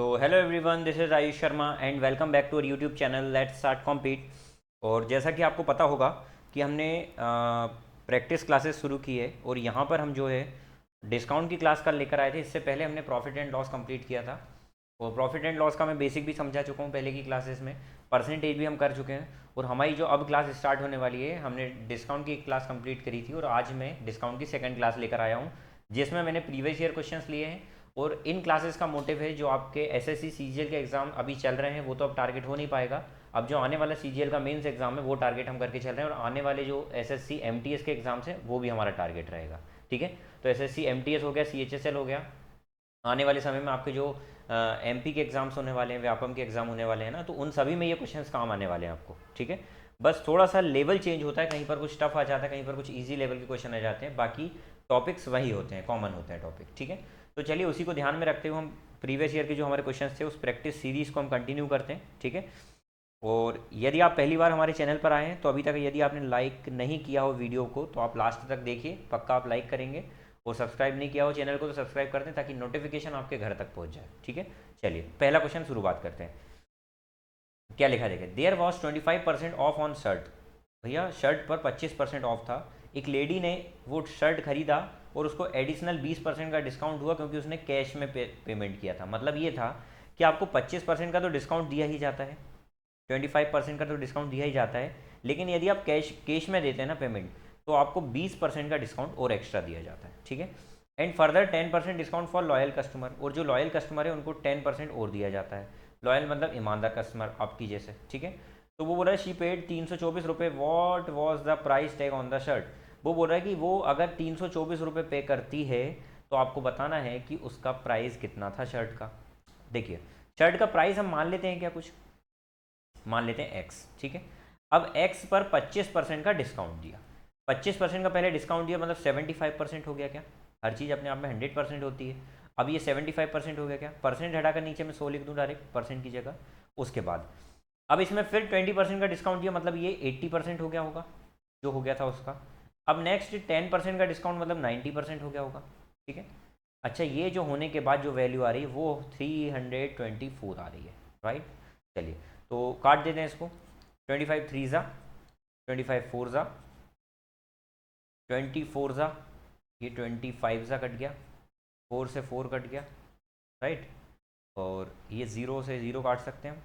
तो hello everyone, this is Ayush Sharma and welcome back to our YouTube channel let's start complete. और जैसा कि आपको पता होगा कि हमने प्रैक्टिस क्लासेस शुरू की है और यहाँ पर हम जो है डिस्काउंट की क्लास कल लेकर आए थे। इससे पहले हमने प्रॉफिट एंड लॉस कंप्लीट किया था और प्रॉफिट एंड लॉस का मैं बेसिक भी समझा चुका हूँ पहले की क्लासेस में। परसेंटेज भी हम कर चुके हैं और हमारी जो अब क्लास स्टार्ट होने वाली है, हमने डिस्काउंट की एक क्लास कंप्लीट करी थी और आज मैं डिस्काउंट की सेकंड क्लास लेकर आया हूँ जिसमें मैंने प्रीवियस ईयर क्वेश्चंस लिए हैं। और इन क्लासेस का मोटिव है जो आपके एसएससी सीजीएल के एग्ज़ाम अभी चल रहे हैं वो तो अब टारगेट हो नहीं पाएगा। अब जो आने वाला सीजीएल का मेंस एग्ज़ाम है वो टारगेट हम करके चल रहे हैं और आने वाले जो एसएससी एमटीएस के एग्ज़ाम्स हैं वो भी हमारा टारगेट रहेगा। ठीक है, तो एसएससी एमटीएस हो गया, सीएचएसएल हो गया। आने वाले समय में आपके जो एमपी के एग्ज़ाम्स होने वाले हैं, व्यापम के एग्ज़ाम होने वाले हैं ना, तो उन सभी में ये क्वेश्चंस काम आने वाले हैं आपको। ठीक है, बस थोड़ा सा लेवल चेंज होता है, कहीं पर कुछ टफ आ जाता है, कहीं पर कुछ ईजी लेवल के क्वेश्चन आ जाते हैं, बाकी टॉपिक्स वही होते हैं, कॉमन होते हैं टॉपिक। ठीक है, तो चलिए उसी को ध्यान में रखते हुए हम प्रीवियस ईयर के जो हमारे क्वेश्चंस थे उस प्रैक्टिस सीरीज़ को हम कंटिन्यू करते हैं। ठीक है, और यदि आप पहली बार हमारे चैनल पर आए हैं तो अभी तक यदि आपने लाइक नहीं किया हो वीडियो को तो आप लास्ट तक देखिए, पक्का आप लाइक करेंगे। और सब्सक्राइब नहीं किया हो चैनल को तो सब्सक्राइब कर दें ताकि नोटिफिकेशन आपके घर तक पहुंच जाए। ठीक है, चलिए पहला क्वेश्चन शुरुआत करते हैं। क्या लिखा देखिए, there was 25% off on shirt. भैया शर्ट पर 25% ऑफ था। एक लेडी ने वो शर्ट खरीदा और उसको एडिशनल 20% का डिस्काउंट हुआ क्योंकि उसने कैश में पेमेंट किया था। मतलब ये था कि आपको 25% का तो डिस्काउंट दिया ही जाता है, 25% का तो डिस्काउंट दिया ही जाता है, लेकिन यदि आप कैश कैश में देते हैं ना पेमेंट, तो आपको 20% का डिस्काउंट और एक्स्ट्रा दिया जाता है। ठीक है, and further 10% discount for loyal customer, और जो लॉयल कस्टमर है उनको 10% और दिया जाता है। लॉयल मतलब ईमानदार कस्टमर आपकी जैसे। ठीक है, तो वो बोल रहा है शी पेड 324 रुपये, what was the price tag on the shirt. वो बोल रहा है कि वो अगर 324 रुपये पे करती है तो आपको बताना है कि उसका प्राइस कितना था शर्ट का। देखिए शर्ट का प्राइस हम मान लेते हैं, क्या कुछ मान लेते हैं एक्स। ठीक है, अब एक्स पर 25% का डिस्काउंट दिया, 25% का पहले डिस्काउंट दिया मतलब 75% हो गया। क्या हर चीज़ अपने आप में 100% होती है? अब ये 75% हो गया, क्या परसेंट हटाकर नीचे में 100 लिख दूँ डायरेक्ट परसेंट की जगह। उसके बाद अब इसमें फिर 20% का डिस्काउंट दिया मतलब ये 80% हो गया होगा जो हो गया था उसका। अब नेक्स्ट 10% का डिस्काउंट मतलब 90% हो गया होगा। ठीक है, अच्छा ये जो होने के बाद जो वैल्यू आ रही है वो 324 आ रही है, राइट। चलिए तो काट देते हैं इसको, 25 थ्री ज़ा, 25 फोर ज़ा, 24 ज़ा, ये 25 ज़ा कट गया, 4 से 4 कट गया, राइट। और ये 0 से 0 काट सकते हैं हम,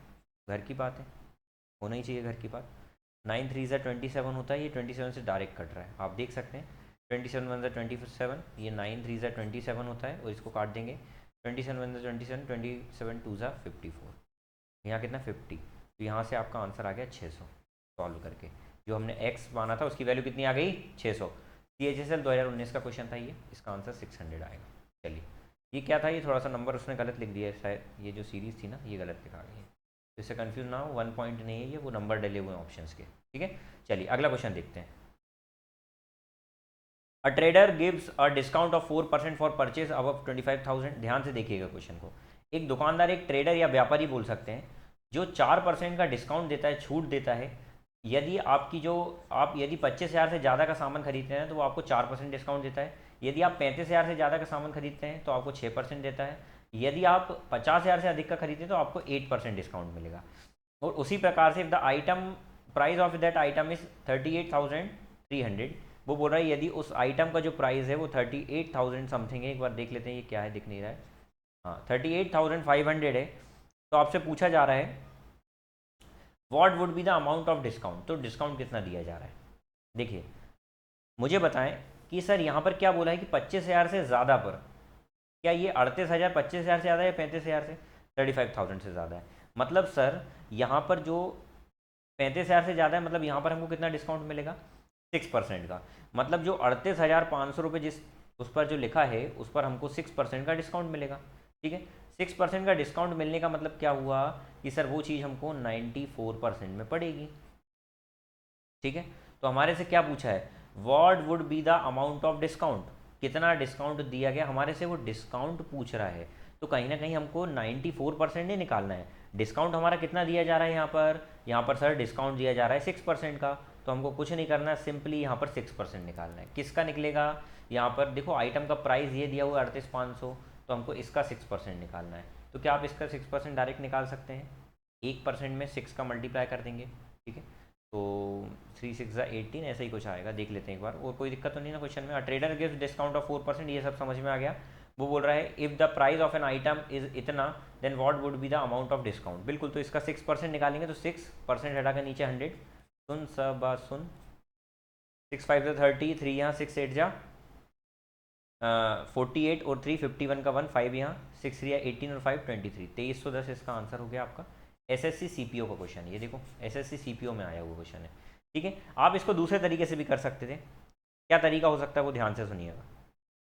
घर की बात है, होना ही चाहिए घर की बात। 9 थ्री ज़ा 27 होता है, ये 27 से डायरेक्ट कट रहा है, आप देख सकते हैं। 27 वन ज़ा 27, ये 9 थ्री ज़ा 27 होता है और इसको काट देंगे। 27 वन ज़ा 27, 27 टू ज़ा 54, यहाँ कितना 50, तो यहाँ से आपका आंसर आ गया 600। सॉल्व करके जो हमने x माना था उसकी वैल्यू कितनी आ गई, 600। CHSL 2019 का क्वेश्चन था ये, इसका आंसर 600 आएगा। चलिए ये क्या था, ये थोड़ा सा नंबर उसने गलत लिख दिया है शायद, ये जो सीरीज़ थी ना ये गलत लिखा गई है, तो इससे कन्फ्यूज ना हो, 1 पॉइंट नहीं है ये, वो नंबर डले हुए हैं ऑप्शन के। ठीक है, चलिए अगला क्वेश्चन देखते हैं। A trader gives a discount of 4% for purchase above 25,000। ध्यान से देखिएगा क्वेश्चन को। एक दुकानदार, एक ट्रेडर या व्यापारी बोल सकते हैं, जो 4% का डिस्काउंट देता है, छूट देता है, यदि आपकी जो आप यदि 25,000 से ज़्यादा का सामान खरीदते हैं तो वो आपको 4% डिस्काउंट देता है। यदि आप 35,000 से ज़्यादा का सामान खरीदते हैं तो आपको 6% देता है। यदि आप 50,000 से अधिक का खरीदते हैं तो आपको 8% डिस्काउंट मिलेगा। और उसी प्रकार से if the item price of that item is 38,300, वो बोल रहा है यदि उस आइटम का जो प्राइस है वो 38,000 समथिंग है, एक बार देख लेते हैं ये क्या है, दिख नहीं रहा है, हाँ 38,500 है, तो आपसे पूछा जा रहा है what would be the amount of discount, तो डिस्काउंट कितना दिया जा रहा है। देखिए मुझे बताएं कि सर यहाँ पर क्या बोला है कि 25,000 से ज़्यादा पर, क्या ये 38,000 25,000 से ज़्यादा है या 35,000 से, 35,000 से ज़्यादा है। मतलब सर यहाँ पर जो 35,000 से ज़्यादा है मतलब यहाँ पर हमको कितना डिस्काउंट मिलेगा, 6% का। मतलब जो 38,500 रुपये जिस उस पर जो लिखा है उस पर हमको 6% का डिस्काउंट मिलेगा। ठीक है, 6% का डिस्काउंट मिलने का मतलब क्या हुआ कि सर वो चीज़ हमको 94% में पड़ेगी। ठीक है, तो हमारे से क्या पूछा है, what would be the amount of discount, कितना डिस्काउंट दिया गया, हमारे से वो डिस्काउंट पूछ रहा है। तो कहीं ना कहीं हमको 94% नहीं निकालना है, डिस्काउंट हमारा कितना दिया जा रहा है यहाँ पर सर डिस्काउंट दिया जा रहा है 6% का, तो हमको कुछ नहीं करना है, सिंपली यहाँ पर 6% निकालना है। किसका निकलेगा, यहाँ पर देखो आइटम का प्राइस ये दिया हुआ है 38,500, तो हमको इसका 6% निकालना है। तो क्या आप इसका 6% डायरेक्ट निकाल सकते हैं? 1% में 6 का मल्टीप्लाई कर देंगे, ठीक है, तो 3 6 18 ऐसा ही कुछ आएगा, देख लेते हैं एक बार। और कोई दिक्कत तो नहीं ना क्वेश्चन में? ट्रेडर गिव्स डिस्काउंट ऑफ 4%, ये सब समझ में आ गया। वो बोल रहा है if the price of an item is इतना then what would be the amount of discount. बिल्कुल, तो इसका 6% निकालेंगे, तो 6% हटा कर नीचे 100, सुन सब सुन, 6 5 30, 3 यहाँ 6 8 जा 48 और 3 51 का 1 5 यहाँ 6 3 18 और 5 23, 2310 इसका आंसर हो गया आपका। एसएससी सीपीओ का क्वेश्चन है ये, देखो एसएससी सीपीओ में आया हुआ क्वेश्चन है, ठीक है। आप इसको दूसरे तरीके से भी कर सकते थे। क्या तरीका हो सकता है वो ध्यान से सुनिएगा।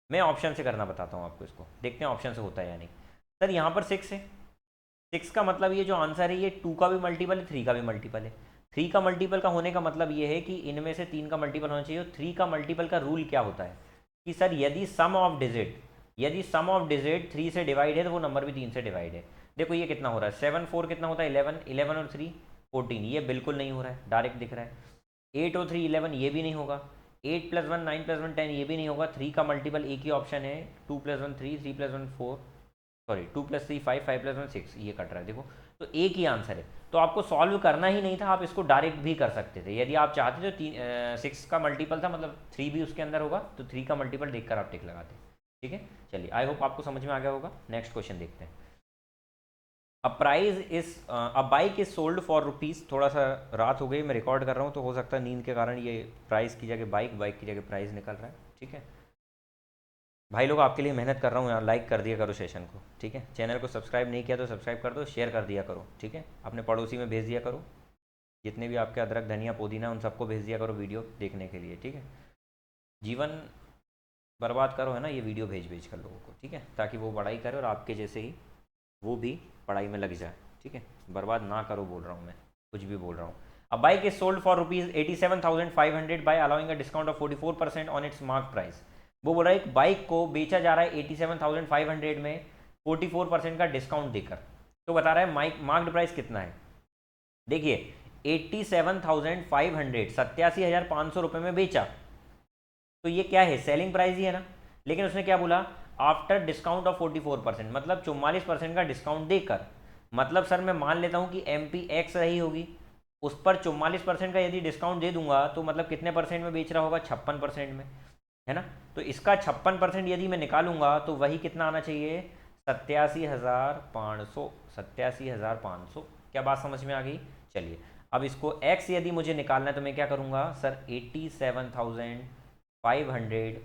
मैं ऑप्शन से करना बताता हूँ आपको, इसको देखते हैं ऑप्शन से होता है या नहीं। सर यहाँ पर 6 है, 6 का मतलब ये जो आंसर है ये 2 का भी मल्टीपल है, 3 का भी मल्टीपल है। 3 का मल्टीपल का होने का मतलब ये है कि इनमें से 3 का मल्टीपल होना चाहिए। 3 का मल्टीपल का रूल क्या होता है कि सर यदि सम ऑफ डिजिट 3 से डिवाइड है तो वो नंबर भी 3 से डिवाइड है। देखो ये कितना हो रहा है, 7 4 कितना होता है 11, 11 और 3 14, ये बिल्कुल नहीं हो रहा है, डायरेक्ट दिख रहा है। 8 और 3 11, ये भी नहीं होगा। 8 + 1 9 + 1 10, ये भी नहीं होगा। 3 का मल्टीपल एक ही ऑप्शन है, 2 + 1 3, 3 + 1 4, सॉरी 2 + 3 5, 5 + 1 6, ये कट रहा है देखो। तो एक ही आंसर है, तो आपको सॉल्व करना ही नहीं था, आप इसको डायरेक्ट भी कर सकते थे यदि आप चाहते। तो 6 का मल्टीपल था, मतलब 3 भी उसके अंदर होगा, तो 3 का मल्टीपल देखकर आप टिक लगाते, ठीक है। चलिए, आई होप आपको समझ में आ गया होगा। नेक्स्ट क्वेश्चन देखते हैं। A bike is sold for rupees, थोड़ा सा रात हो गई, मैं रिकॉर्ड कर रहा हूँ तो हो सकता है नींद के कारण ये प्राइस की जगह बाइक की जगह प्राइस निकल रहा है, ठीक है। भाई लोग आपके लिए मेहनत कर रहा हूँ यार, लाइक कर दिया करो सेशन को, ठीक है। चैनल को सब्सक्राइब नहीं किया तो सब्सक्राइब कर दो, शेयर कर दिया करो, ठीक है। अपने पड़ोसी में भेज दिया करो, जितने भी आपके अदरक धनिया पुदीना उन सबको भेज दिया करो वीडियो देखने के लिए, ठीक है। जीवन बर्बाद करो है ना ये वीडियो भेज भेज कर लोगों को, ठीक है, ताकि वो पढ़ाई करे और आपके जैसे ही वो भी पढ़ाई में लग जाए, ठीक है। बर्बाद ना करो बोल रहा हूँ मैं, कुछ भी बोल रहा हूँ। A bike is sold for ₹87,500 by allowing a discount of 44% on its mark price. वो बोल रहा है एक बाइक को बेचा जा रहा है 87,500 में 44% का डिस्काउंट देकर। तो बता रहा है मार्क्ड प्राइस कितना है। देखिए 87,500, 87,500 में बेचा, तो ये क्या है, सेलिंग प्राइस ही है ना। लेकिन उसने क्या बोला, आफ्टर डिस्काउंट ऑफ 44%, मतलब 44% का डिस्काउंट देकर। मतलब सर मैं मान लेता हूँ कि MP X रही होगी, उस पर 44% का यदि डिस्काउंट दे दूंगा तो मतलब कितने परसेंट में बेच रहा होगा, 56% में, है ना। तो इसका 56% यदि मैं निकालूंगा तो वही कितना आना चाहिए, 87,500, 87,500। क्या बात समझ में आ गई? चलिए, अब इसको x यदि मुझे निकालना है तो मैं क्या करूँगा सर, 87,500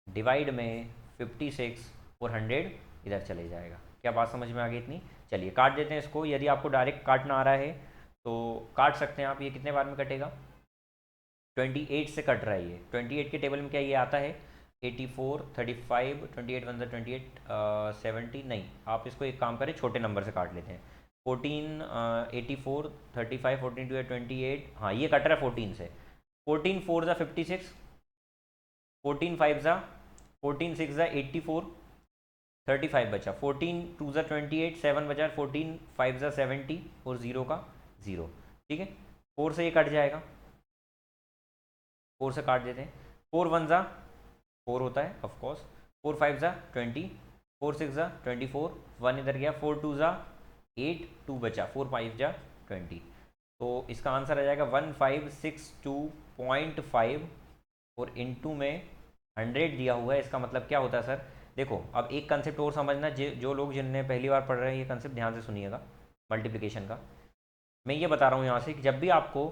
डिवाइड में 56 और 100 इधर चले जाएगा। क्या बात समझ में आ गई इतनी? चलिए काट देते हैं इसको, यदि आपको डायरेक्ट काटना आ रहा है तो काट सकते हैं आप। ये कितने बार में कटेगा, 28 से कट रहा है ये। 28 के टेबल में क्या ये आता है, 84 35, 28 1 28 70, नहीं आप इसको एक काम करें छोटे नंबर से काट लेते हैं। 14 84 35 14 2 28, हाँ ये कट रहा है 14 से। 14 4 ज़ा 56, 14 5 ज़ा 14 6 ज़ा 84, 35 बचा, 14 2 ज़ा 28, 7 बचा, 14 5 ज़ा 70 और 0 का 0, ठीक है। 4 से ये कट जाएगा, 4 से काट देते हैं। 4 1 ज़ा 4 होता है ऑफकोर्स, 4 5 ज़ा 20, 4 6 ज़ा 24, 1 इधर गया, 4 2 ज़ा 8, 2 बचा, 4 5 ज़ा 20। तो इसका आंसर आ जाएगा 1562.5 और इनटू में 100 दिया हुआ है। इसका मतलब क्या होता है सर, देखो अब एक कंसेप्ट और समझना, जो लोग जिनने पहली बार पढ़ रहे हैं ये कंसेप्ट ध्यान से सुनिएगा मल्टीप्लिकेशन का। मैं ये बता रहा हूँ यहाँ से कि जब भी आपको,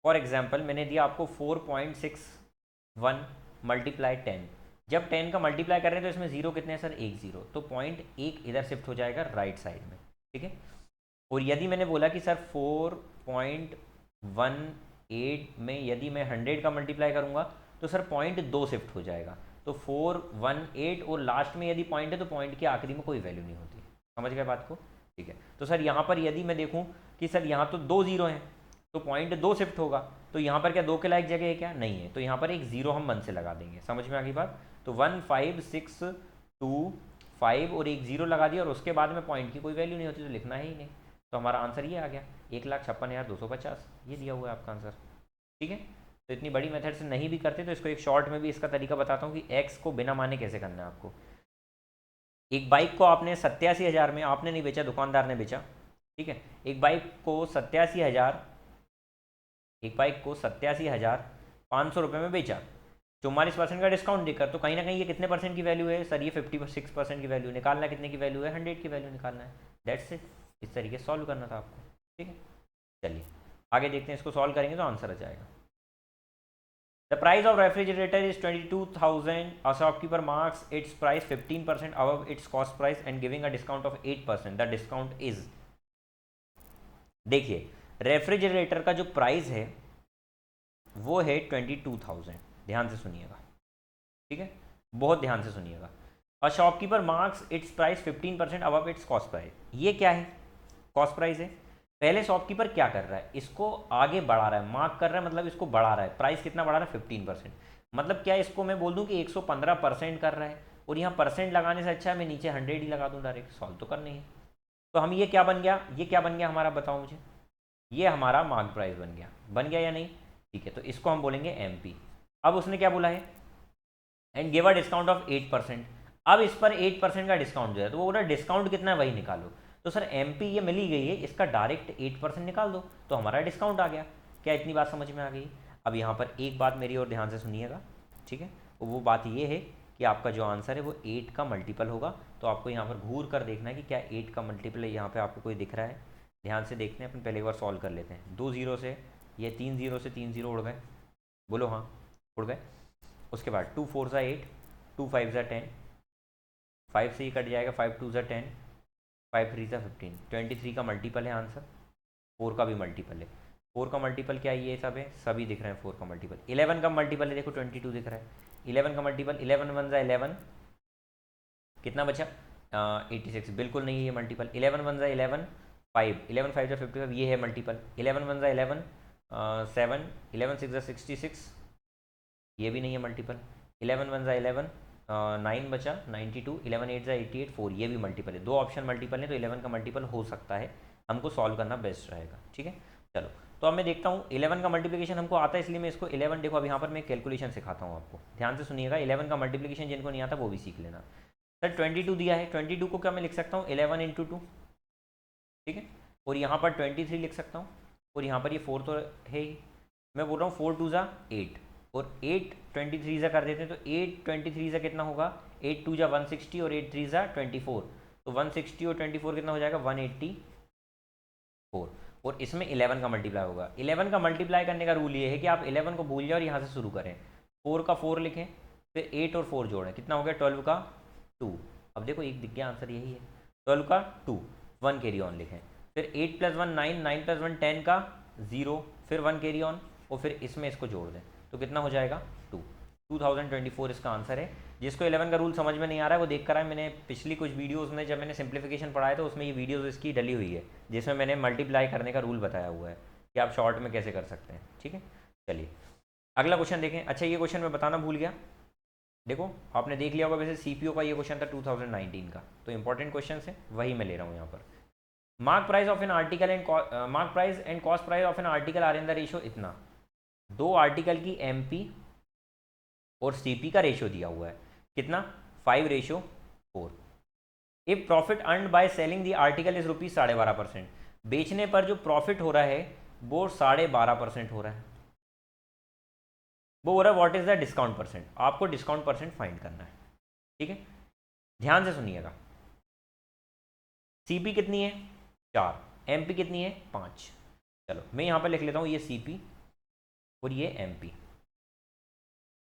फॉर एग्जाम्पल मैंने दिया आपको 4.61 मल्टीप्लाई 10, जब 10 का मल्टीप्लाई कर रहे हैं तो इसमें जीरो कितने हैं सर, एक जीरो, तो पॉइंट एक इधर शिफ्ट हो जाएगा राइट साइड में, ठीक है। और यदि मैंने बोला कि सर 4.18 में यदि मैं 100 का मल्टीप्लाई करूँगा तो सर पॉइंट दो शिफ्ट हो जाएगा, तो 418 और लास्ट में यदि पॉइंट है तो पॉइंट की आखिरी में कोई वैल्यू नहीं होती। समझ गए बात को? ठीक है। तो सर यहाँ पर यदि मैं देखूँ कि सर यहाँ तो दो जीरो हैं तो पॉइंट दो शिफ्ट होगा, तो यहाँ पर क्या दो के लायक जगह है क्या, नहीं है, तो यहाँ पर एक जीरो हम 1 से लगा देंगे। समझ में आ गई बात? तो 15625 और एक जीरो लगा दिया और उसके बाद में पॉइंट की कोई वैल्यू नहीं होती तो लिखना है ही नहीं, तो हमारा आंसर ये आ गया 1,56,250, ये दिया हुआ है आपका आंसर, ठीक है। तो इतनी बड़ी मेथड से नहीं भी करते तो इसको एक शॉर्ट में भी इसका तरीका बताता हूँ कि एक्स को बिना माने कैसे करना है आपको। एक बाइक को आपने 87,000 में, आपने नहीं बेचा, दुकानदार ने बेचा, ठीक है। एक बाइक को 87,000, एक बाइक को 87,500 रुपये में बेचा, 44% का डिस्काउंट देकर। तो कहीं ना कहीं ये कितने परसेंट की वैल्यू है सर? ये 56% की वैल्यू निकालना है। कितने की वैल्यू है? 100 की वैल्यू निकालना है। That's it. इस तरीके से सॉल्व करना था आपको, ठीक है। चलिए आगे देखते हैं, इसको सॉल्व करेंगे तो आंसर आ जाएगा। The price of refrigerator is 22,000. A shopkeeper marks it's price 15% above its cost price and giving a discount of 8%. The discount is, देखिए रेफ्रिजरेटर का जो प्राइस है वो है 22,000। ध्यान से सुनिएगा, ठीक है, बहुत ध्यान से सुनिएगा। A shopkeeper marks it's price 15% above its cost price. ये क्या है? कॉस्ट प्राइस है। पहले शॉपकीपर क्या कर रहा है? इसको आगे बढ़ा रहा है, मार्क कर रहा है, मतलब इसको बढ़ा रहा है। प्राइस कितना बढ़ा रहा है? 15%। मतलब क्या, इसको मैं बोल दूं कि 115% कर रहा है, और यहाँ परसेंट लगाने से अच्छा है मैं नीचे 100 ही लगा दूं डायरेक्ट। सॉल्व तो करनी है। तो हम, ये क्या बन गया? ये क्या बन गया हमारा? बताओ मुझे। ये हमारा मार्क प्राइस बन गया या नहीं? ठीक है, तो इसको हम बोलेंगे MP। अब उसने क्या बोला है? And give a discount of 8%। अब इस पर 8% का डिस्काउंट जो है, तो वो बोला डिस्काउंट कितना है वही निकालो। तो सर MP ये मिल ही गई है, इसका डायरेक्ट 8% निकाल दो, तो हमारा डिस्काउंट आ गया। क्या इतनी बात समझ में आ गई? अब यहाँ पर एक बात मेरी और ध्यान से सुनिएगा, ठीक है। वो बात ये है कि आपका जो आंसर है वो 8 का मल्टीपल होगा। तो आपको यहाँ पर घूर कर देखना है कि क्या 8 का मल्टीपल है, यहाँ पर आपको कोई दिख रहा है? ध्यान से देखते हैं, अपन पहले एक बार सॉल्व कर लेते हैं। 2 0 से ये 3 0 से 3 0 उड़ गए, बोलो हाँ उड़ गए। उसके बाद 2 4 ज़ा 8, 2 5 ज़ा 10, 5 से ही कट जाएगा, 5 2 ज़ा 10, 5 3 ज़ा 15। 23 का मल्टीपल है आंसर, 4 का भी मल्टीपल है। 4 का मल्टीपल क्या है? ये सब है, सभी दिख रहे हैं 4 का मल्टीपल। 11 का मल्टीपल है, देखो 22 दिख रहा है। 11 का मल्टीपल, 11 1 ज़ा 11, कितना बचा? 86। बिल्कुल नहीं है ये मल्टीपल। 11 1 ज़ा 11, 5, 11 5 ज़ा 55, ये है मल्टीपल। 11 1 ज़ा 11, 7, 11 6 ज़ा 66, ये भी नहीं है मल्टीपल। 11 1 ज़ा 11, 9 बचा 92, 11 8 ज़ा 88, 4, ये भी मल्टीपल है। दो ऑप्शन मल्टीपल है, तो 11 का मल्टीपल हो सकता है। हमको सॉल्व करना बेस्ट रहेगा, ठीक है। चलो तो अब मैं देखता हूँ 11 का मल्टीप्लिकेशन हमको आता है, इसलिए मैं इसको 11, देखो अब यहाँ पर मैं कैलकुलेशन सिखाता हूँ आपको, ध्यान से सुनिएगा। 11 का मल्टीप्लिकेशन जिनको नहीं आता वो भी सीख लेना। सर 22 दिया है, 22 को क्या मैं लिख सकता हूँ? 11 × 2, ठीक है। और यहाँ पर 23 लिख सकता हूँ, और यहाँ पर ये 4 तो है ही। मैं बोल रहा हूँ 4 2 ज़ा 8, और 8 23 ज़ा कर देते हैं, तो 8 23 ज़ा कितना होगा? 8 2 ज़ा 160, और 8 3 ज़ा 24, तो 160 और 24 कितना हो जाएगा? 184। और इसमें 11 का मल्टीप्लाई होगा। 11 का मल्टीप्लाई करने का रूल ये है कि आप 11 को भूल जाओ और यहाँ से शुरू करें। 4 का 4 लिखें, फिर 8 और 4 जोड़ें, कितना हो गया? 12 का 2। अब देखो एक दिख गया, आंसर यही है। 12 का 2, 1 कैरी ऑन लिखें, फिर 8 + 1 9, 9 + 1 10 का 0, फिर 1 कैरी ऑन, और फिर इसमें इसको जोड़ दें, तो कितना हो जाएगा? 2। 2024 इसका आंसर है। जिसको 11 का रूल समझ में नहीं आ रहा है वो देख कर आए, मैंने पिछली कुछ वीडियोस में जब मैंने सिंप्लीफिकेशन पढ़ाया था उसमें ये वीडियोस इसकी डली हुई है, जिसमें मैंने मल्टीप्लाई करने का रूल बताया हुआ है कि आप शॉर्ट में कैसे कर सकते हैं, ठीक है। चलिए अगला क्वेश्चन देखें। अच्छा ये क्वेश्चन मैं बताना भूल गया, देखो आपने देख लिया होगा वैसे CPO का ये क्वेश्चन था 2019 का, तो इंपॉर्टेंट क्वेश्चन है, वही मैं ले रहा हूँ यहाँ पर। Mark price of an article and mark price and cost price of an article are in the ratio इतना। दो आर्टिकल की MP और CP का रेशियो दिया हुआ है, कितना? 5:4। If profit earned by selling the article is ₹12.5%। बेचने पर जो प्रॉफिट हो रहा है वो 12.5% हो रहा है। वो हो रहा है what is the discount percent. आपको डिस्काउंट परसेंट फाइंड करना है, ठीक है। ध्यान से सुनिएगा। CP कितनी है? 4, MP कितनी है? 5। चलो मैं यहाँ पर लिख लेता हूँ, ये CP और ये MP।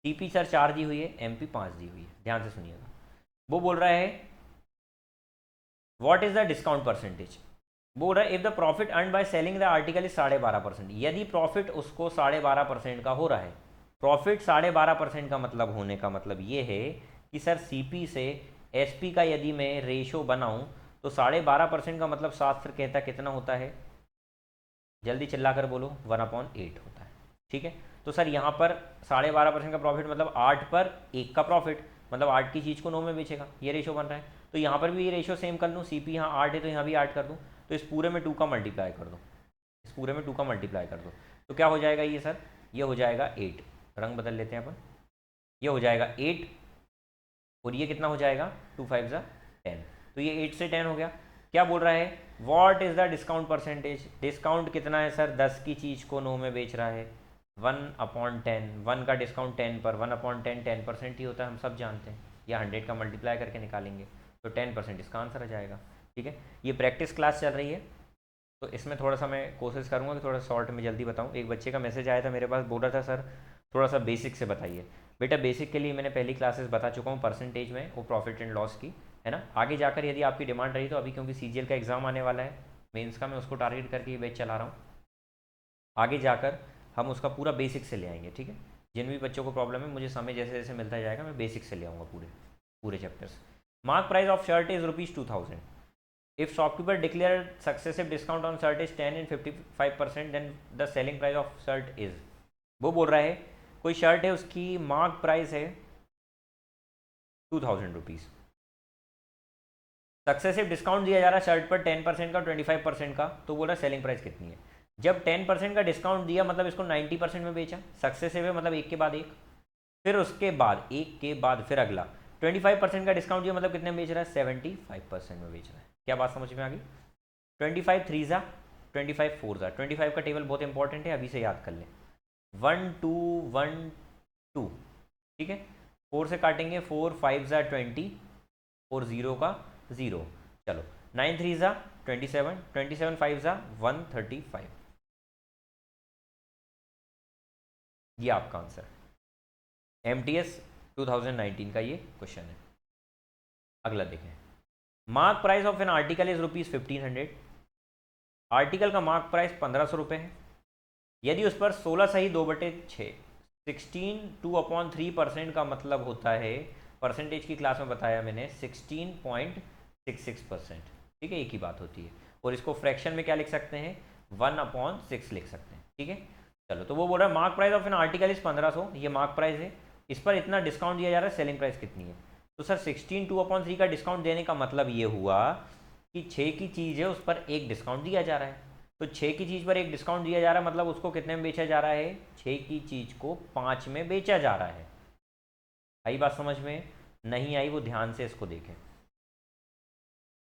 CP सर 4 दी हुई है, MP 5 दी हुई है। ध्यान से सुनिएगा, वो बोल रहा है what is the discount percentage. बोल रहा है if the profit earn by selling the article is 12.5%। यदि प्रॉफिट उसको 12.5% का हो रहा है, प्रॉफिट 12.5% का मतलब होने का मतलब ये है कि सर CP से SP का यदि मैं रेशो बनाऊं तो 12.5% का मतलब शास्त्र कहता कितना होता है? जल्दी चिल्ला कर बोलो, 1/8 होता है, ठीक है। तो सर यहाँ पर 12.5% का प्रॉफिट मतलब 8 पर 1 का प्रॉफिट, मतलब 8 की चीज़ को 9 में बेचेगा, ये रेशो बन रहा है। तो यहाँ पर भी ये रेशो सेम कर लूँ, CP यहाँ 8 है तो यहाँ भी 8 कर दूँ, तो इस पूरे में 2 का मल्टीप्लाई कर दो, इस पूरे में 2 का मल्टीप्लाई कर दो, तो क्या हो जाएगा ये सर? ये हो जाएगा 8। रंग बदल लेते हैं अपन, ये हो जाएगा 8, और ये कितना हो जाएगा? 2 5 ज़ा 10। तो ये 8 से 10 हो गया। क्या बोल रहा है, what is the discount percentage, discount कितना है सर, 10 की चीज़ को 9 में बेच रहा है, 1/10, 1 का डिस्काउंट 10 पर, 1/10 10% ही होता है, हम सब जानते हैं, या 100 का मल्टीप्लाई करके निकालेंगे तो 10% इसका आंसर आ जाएगा। ठीक है, ये प्रैक्टिस क्लास चल रही है तो इसमें थोड़ा सा मैं कोशिश करूँगा कि थोड़ा शॉर्ट में जल्दी बताऊँ। एक बच्चे का मैसेज आया था मेरे पास, बोल रहा था सर थोड़ा सा बेसिक से बताइए। बेटा बेसिक के लिए मैंने पहली क्लासेस बता चुका हूँ परसेंटेज में, वो प्रॉफिट एंड लॉस की, है ना। आगे जाकर यदि आपकी डिमांड रही तो अभी क्योंकि सीजीएल का एग्ज़ाम आने वाला है, मेंस का, मैं उसको टारगेट करके ये बैच चला रहा हूँ। आगे जाकर हम उसका पूरा बेसिक से ले आएंगे। ठीक है, जिन भी बच्चों को प्रॉब्लम है, मुझे समय जैसे जैसे मिलता जाएगा मैं बेसिक से ले आऊँगा पूरे पूरे chapters. Mark price of shirt is ₹2000। If shopkeeper declared successive discount on shirt is 10 and 55%, then the selling price of shirt is, वो बोल रहा है कोई शर्ट है उसकी मार्क प्राइस है ₹2000, सक्सेसिव डिस्काउंट दिया जा रहा है शर्ट पर 10% का, 25% का, तो बोल रहा है सेलिंग प्राइस कितनी है। जब 10% का डिस्काउंट दिया मतलब इसको 90% में बेचा, सक्सेसिव है मतलब एक के बाद एक, फिर उसके बाद एक के बाद फिर अगला 25% का डिस्काउंट दिया मतलब कितने में बेच रहा है, 75% में बेच रहा है। क्या बात समझ में आ गई। 25 3 25 4 25 का टेबल बहुत इंपॉर्टेंट है, अभी से याद कर लें। 1 2 1 2, ठीक है, 4 से काटेंगे, 4 5 20 और 0 का 0, चलो 9 3 27, 27 5 135, ये आपका आंसर है। MTS 2019 का ये क्वेश्चन है। अगला देखें, mark price of an article is ₹1500। Article का मार्क प्राइस 1500 रुपये है। यदि उस पर 16 सही 2/6, 16 2/3% का मतलब होता है, परसेंटेज की क्लास में बताया मैंने, 16.66%। ठीक है, एक ही बात होती है। और इसको फ्रैक्शन में क्या लिख सकते हैं, 1/6 लिख सकते हैं। ठीक है, चलो, तो वो बोल रहा है mark price of an article is 1500, ये मार्क प्राइस है, इस पर इतना डिस्काउंट दिया जा रहा है, सेलिंग प्राइस कितनी है। तो सर 16 2/3 का डिस्काउंट देने का मतलब ये हुआ कि 6 की चीज़ है उस पर एक डिस्काउंट दिया जा रहा है, तो 6 की चीज़ पर एक डिस्काउंट दिया जा रहा है मतलब उसको कितने में बेचा जा रहा है, 6 की चीज़ को 5 में बेचा जा रहा है। आई बात समझ में, नहीं आई वो ध्यान से इसको देखें।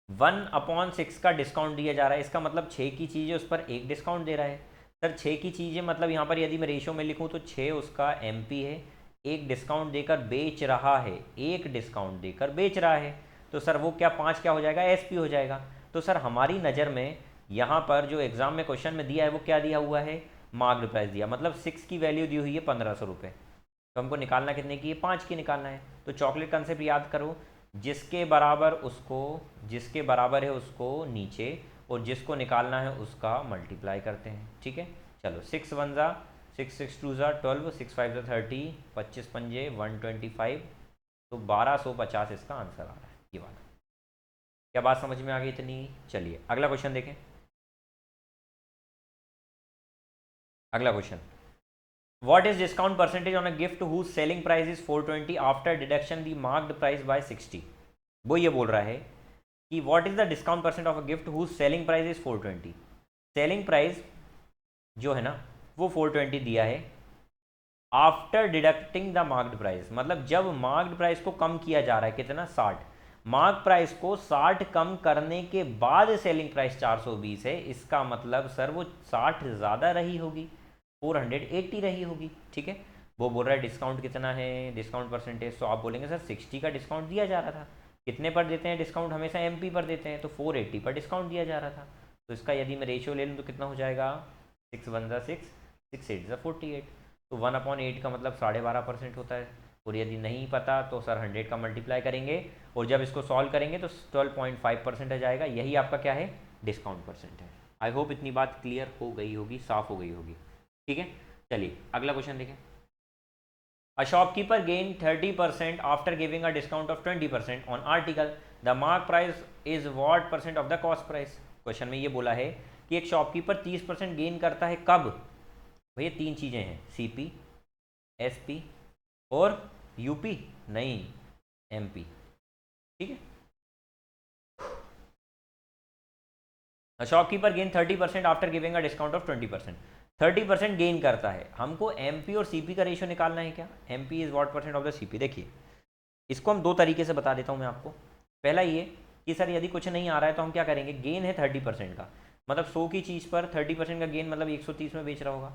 1/6 का डिस्काउंट दिया जा रहा है, इसका मतलब 6 की चीज़ है उस पर एक डिस्काउंट दे रहा है। सर 6 की चीज़ है मतलब यहाँ पर यदि मैं रेशियो में लिखूँ तो 6 उसका MP है, एक डिस्काउंट देकर बेच रहा है, एक डिस्काउंट देकर बेच रहा है, तो सर वो क्या 5 क्या हो जाएगा, SP हो जाएगा। तो सर हमारी नज़र में यहाँ पर जो एग्ज़ाम में क्वेश्चन में दिया है वो क्या दिया हुआ है, मार्क्ड प्राइस दिया, मतलब 6 की वैल्यू दी हुई है 1500 रुपये, तो हमको निकालना कितने की है, 5 की निकालना है। तो चॉकलेट कंसेप्ट याद करो, जिसके बराबर उसको, जिसके बराबर है उसको नीचे, और जिसको निकालना है उसका मल्टीप्लाई करते हैं। ठीक है, चलो 6 1 6 6 2 12, 6 5 30, 25 पंजे 125, तो 1250 इसका आंसर आ रहा है। ये वाला, क्या बात समझ में आ गई इतनी। चलिए अगला क्वेश्चन देखें। अगला question, what is discount percentage on a gift whose selling price is 420 after deduction the marked price by 60। वो ये बोल रहा है कि what is the discount percent of a gift whose selling price is 420। Selling price जो है ना वो 420 दिया है, after deducting the marked price, मतलब जब मार्क्ड प्राइस को कम किया जा रहा है, कितना, 60, मार्क प्राइस को 60 कम करने के बाद सेलिंग प्राइस 420 है, इसका मतलब सर वो 60 ज़्यादा रही होगी, 480 रही होगी। ठीक है, वो बोल रहा है डिस्काउंट कितना है, डिस्काउंट परसेंटेज, तो आप बोलेंगे सर 60 का डिस्काउंट दिया जा रहा था, कितने पर देते हैं डिस्काउंट, हमेशा MP पर देते हैं, तो 480 पर डिस्काउंट दिया जा रहा था, तो इसका यदि मैं रेशियो ले लूँ तो कितना हो जाएगा, 6 1 6, 6 8 48, तो 1/8 का मतलब 12.5% होता है। और यदि नहीं पता तो सर 100 का मल्टीप्लाई करेंगे, और जब इसको सॉल्व करेंगे तो 12.5% आ जाएगा, यही आपका क्या है, डिस्काउंट परसेंट है। आई होप इतनी बात क्लियर हो गई होगी, साफ हो गई होगी। ठीक है, चलिए अगला क्वेश्चन देखें। A shopkeeper gain 30% after giving a discount of 20% on article, the mark price is what percent of the cost price. Question में ये बोला है कि एक शॉपकीपर 30% गेन करता है, कब भैया, तीन चीज़ें हैं, CP SP और UP, नहीं MP। ठीक है, shopkeeper gain 30% after giving a discount of 20%, 30% gain करता है, हमको MP और CP का रेशियो निकालना है। क्या, MP is what percent of the CP। देखिए इसको हम दो तरीके से बता देता हूँ मैं आपको। पहला ये कि सर यदि कुछ नहीं आ रहा है तो हम क्या करेंगे, गेन है 30% का, मतलब 100 की चीज़ पर 30% का गेन, मतलब 130 में बेच रहा होगा।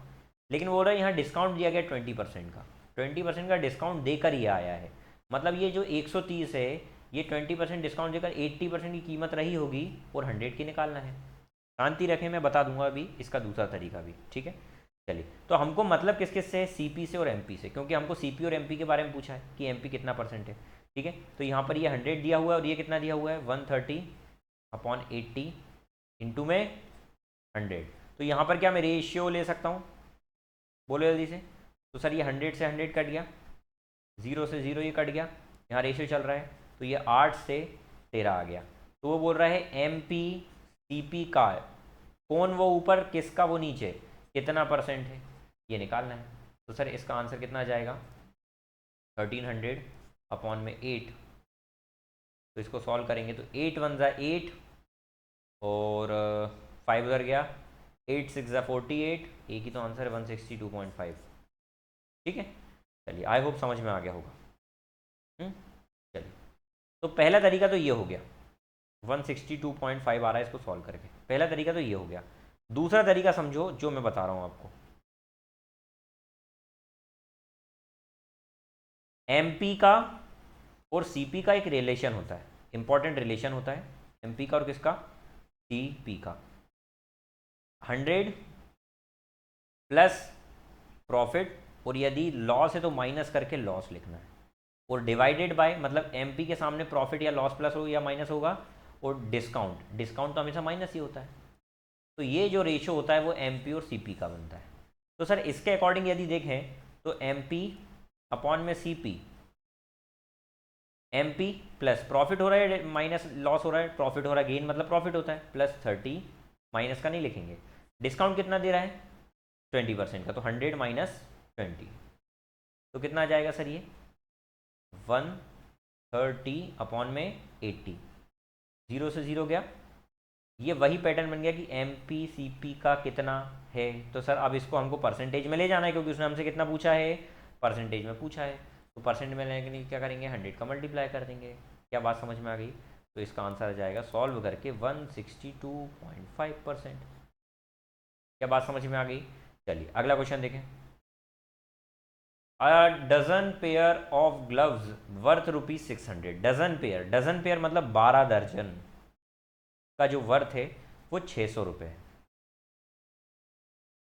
लेकिन बोल रहा है यहाँ डिस्काउंट दिया गया 20% का, 20% का डिस्काउंट देकर ये आया है, मतलब ये जो 130 है ये 20% डिस्काउंट देकर 80% की कीमत रही होगी और 100 की निकालना है। शांति रखें, मैं बता दूंगा अभी इसका दूसरा तरीका भी, ठीक है। चलिए, तो हमको मतलब किस किस से है, सीपी से और एमपी से, क्योंकि हमको सीपी और एमपी के बारे में पूछा है कि एमपी कितना परसेंट है, ठीक है। तो यहाँ पर ये 100 दिया हुआ है और ये कितना दिया हुआ है, 130/80 इंटू में 100। तो यहाँ पर क्या मैं रेशियो ले सकता हूँ, बोलो जल्दी से। तो सर ये 100 से 100 कट गया, 0 से 0 ये कट गया, यहाँ रेशियो चल रहा है, तो ये 8 से 13 आ गया। तो वो बोल रहा है एम पी सी पी का कौन वो ऊपर किसका वो नीचे, कितना परसेंट है, ये निकालना है। तो सर इसका आंसर कितना आ जाएगा, 1300/8। तो इसको सॉल्व करेंगे तो 8 1 ज़ा 8 और 5 उधर गया, 8 6 ज़ा 48, एक ही तो आंसर है 162.5, ठीक है। चलिए, आई होप समझ में आ गया होगा। चलिए, तो पहला तरीका तो ये हो गया, 162.5 आ रहा है इसको सॉल्व करके, पहला तरीका तो ये हो गया। दूसरा तरीका समझो जो मैं बता रहा हूँ आपको, एमपी का और सीपी का एक रिलेशन होता है, इंपॉर्टेंट रिलेशन होता है एमपी का और किसका, सीपी का। 100 प्लस प्रॉफिट, और यदि लॉस है तो माइनस करके लॉस लिखना है, और डिवाइडेड बाय, मतलब एमपी के सामने प्रॉफिट या लॉस प्लस हो या माइनस होगा, और डिस्काउंट, डिस्काउंट तो हमेशा माइनस ही होता है। तो ये जो रेशो होता है वो एमपी और सीपी का बनता है। तो सर इसके अकॉर्डिंग यदि देखें तो एमपी अपॉन में सीपी, एमपी प्लस प्रॉफिट हो रहा है माइनस लॉस हो रहा है, प्रॉफिट हो रहा है गेन मतलब प्रॉफिट होता है, प्लस 30, माइनस का नहीं लिखेंगे। डिस्काउंट कितना दे रहा है, 20% का, तो 100 माइनस 20, तो कितना आ जाएगा सर, ये 130 में 80, 0 से 0 गया। ये वही पैटर्न बन गया कि एम पी सी पी का कितना है। तो सर अब इसको हमको परसेंटेज में ले जाना है, क्योंकि उसने हमसे कितना पूछा है, परसेंटेज में पूछा है। तो परसेंट में लेने के लिए क्या करेंगे, 100 का मल्टीप्लाई कर देंगे। क्या बात समझ में आ गई। तो इसका आंसर आ जाएगा सॉल्व करके 162.5%। क्या बात समझ में आ गई। चलिए अगला क्वेश्चन देखें। A dozen pair of gloves worth ₹600। Dozen pair, dozen pair मतलब 12 दर्जन का जो वर्थ है वो 600 रुपये है।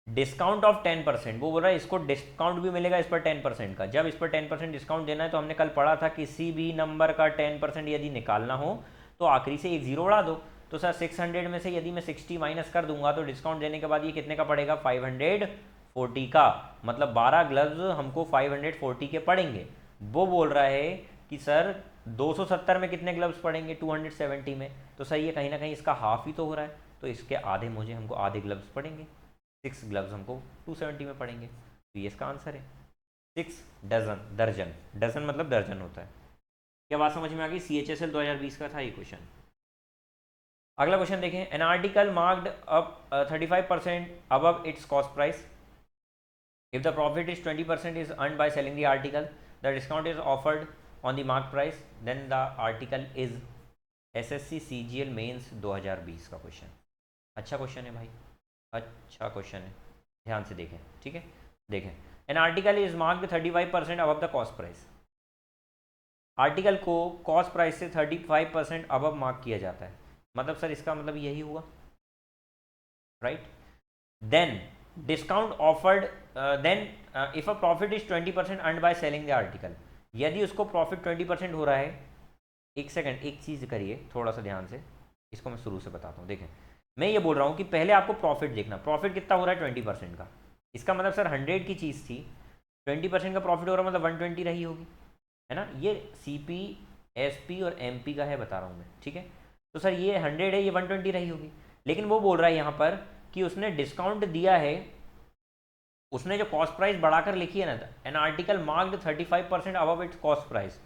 डिस्काउंट ऑफ 10%, वो बोल रहा है इसको डिस्काउंट भी मिलेगा इस पर 10% का। जब इस पर 10% डिस्काउंट देना है तो हमने कल पढ़ा था किसी भी नंबर का 10% यदि निकालना हो तो आखिरी से एक जीरो उड़ा दो। तो सर 600 में से यदि मैं 60 माइनस कर दूंगा तो डिस्काउंट देने के बाद ये कितने का पड़ेगा, 540 का। मतलब 12 ग्लव्स हमको 540 के पड़ेंगे। वो बोल रहा है कि सर 270 में कितने ग्लव्स पड़ेंगे, 270 में। तो सर ये कहीं ना कहीं इसका हाफ ही तो हो रहा है, तो इसके आधे मुझे हमको आधे ग्लव्स पड़ेंगे, 6 ग्लव्स हमको 270 में पड़ेंगे। तो ये इसका आंसर है 6 डजन, दर्जन, डजन मतलब दर्जन होता है। क्या बात समझ में आ गई। CHSL 2020 का था ये क्वेश्चन। अगला क्वेश्चन देखें। An article marked up 35% above its cost price, if the profit is 20% is earned by selling the article, the discount is offered on the mark price, then the article is. SSC CGL mains 2020 का question. अच्छा question है भाई, अच्छा question है, ध्यान से देखें, ठीक है। देखें, an article is marked 35% above the cost price. Article को कॉस्ट प्राइस से 35% अबव मार्क किया जाता है, मतलब सर इसका मतलब यही हुआ, right. Then discount offered, then if a profit is 20% earned by selling the article, यदि उसको प्रॉफिट 20% हो रहा है। एक सेकंड, एक चीज़ करिए थोड़ा सा ध्यान से, इसको मैं शुरू से बताता हूँ। देखें, मैं ये बोल रहा हूँ कि पहले आपको प्रॉफिट देखना, प्रॉफिट कितना हो रहा है 20% का। इसका मतलब सर 100 की चीज़ थी, 20% का प्रॉफिट हो रहा है मतलब 120 रही होगी, है ना। ये CP SP और MP का है बता रहा हूँ मैं, ठीक है। तो सर ये 100 है, ये 120 रही होगी। लेकिन वो बोल रहा है यहाँ पर कि उसने डिस्काउंट दिया है, उसने जो कॉस्ट प्राइस बढ़ाकर लिखी है ना, N article marked 35% above its cost price,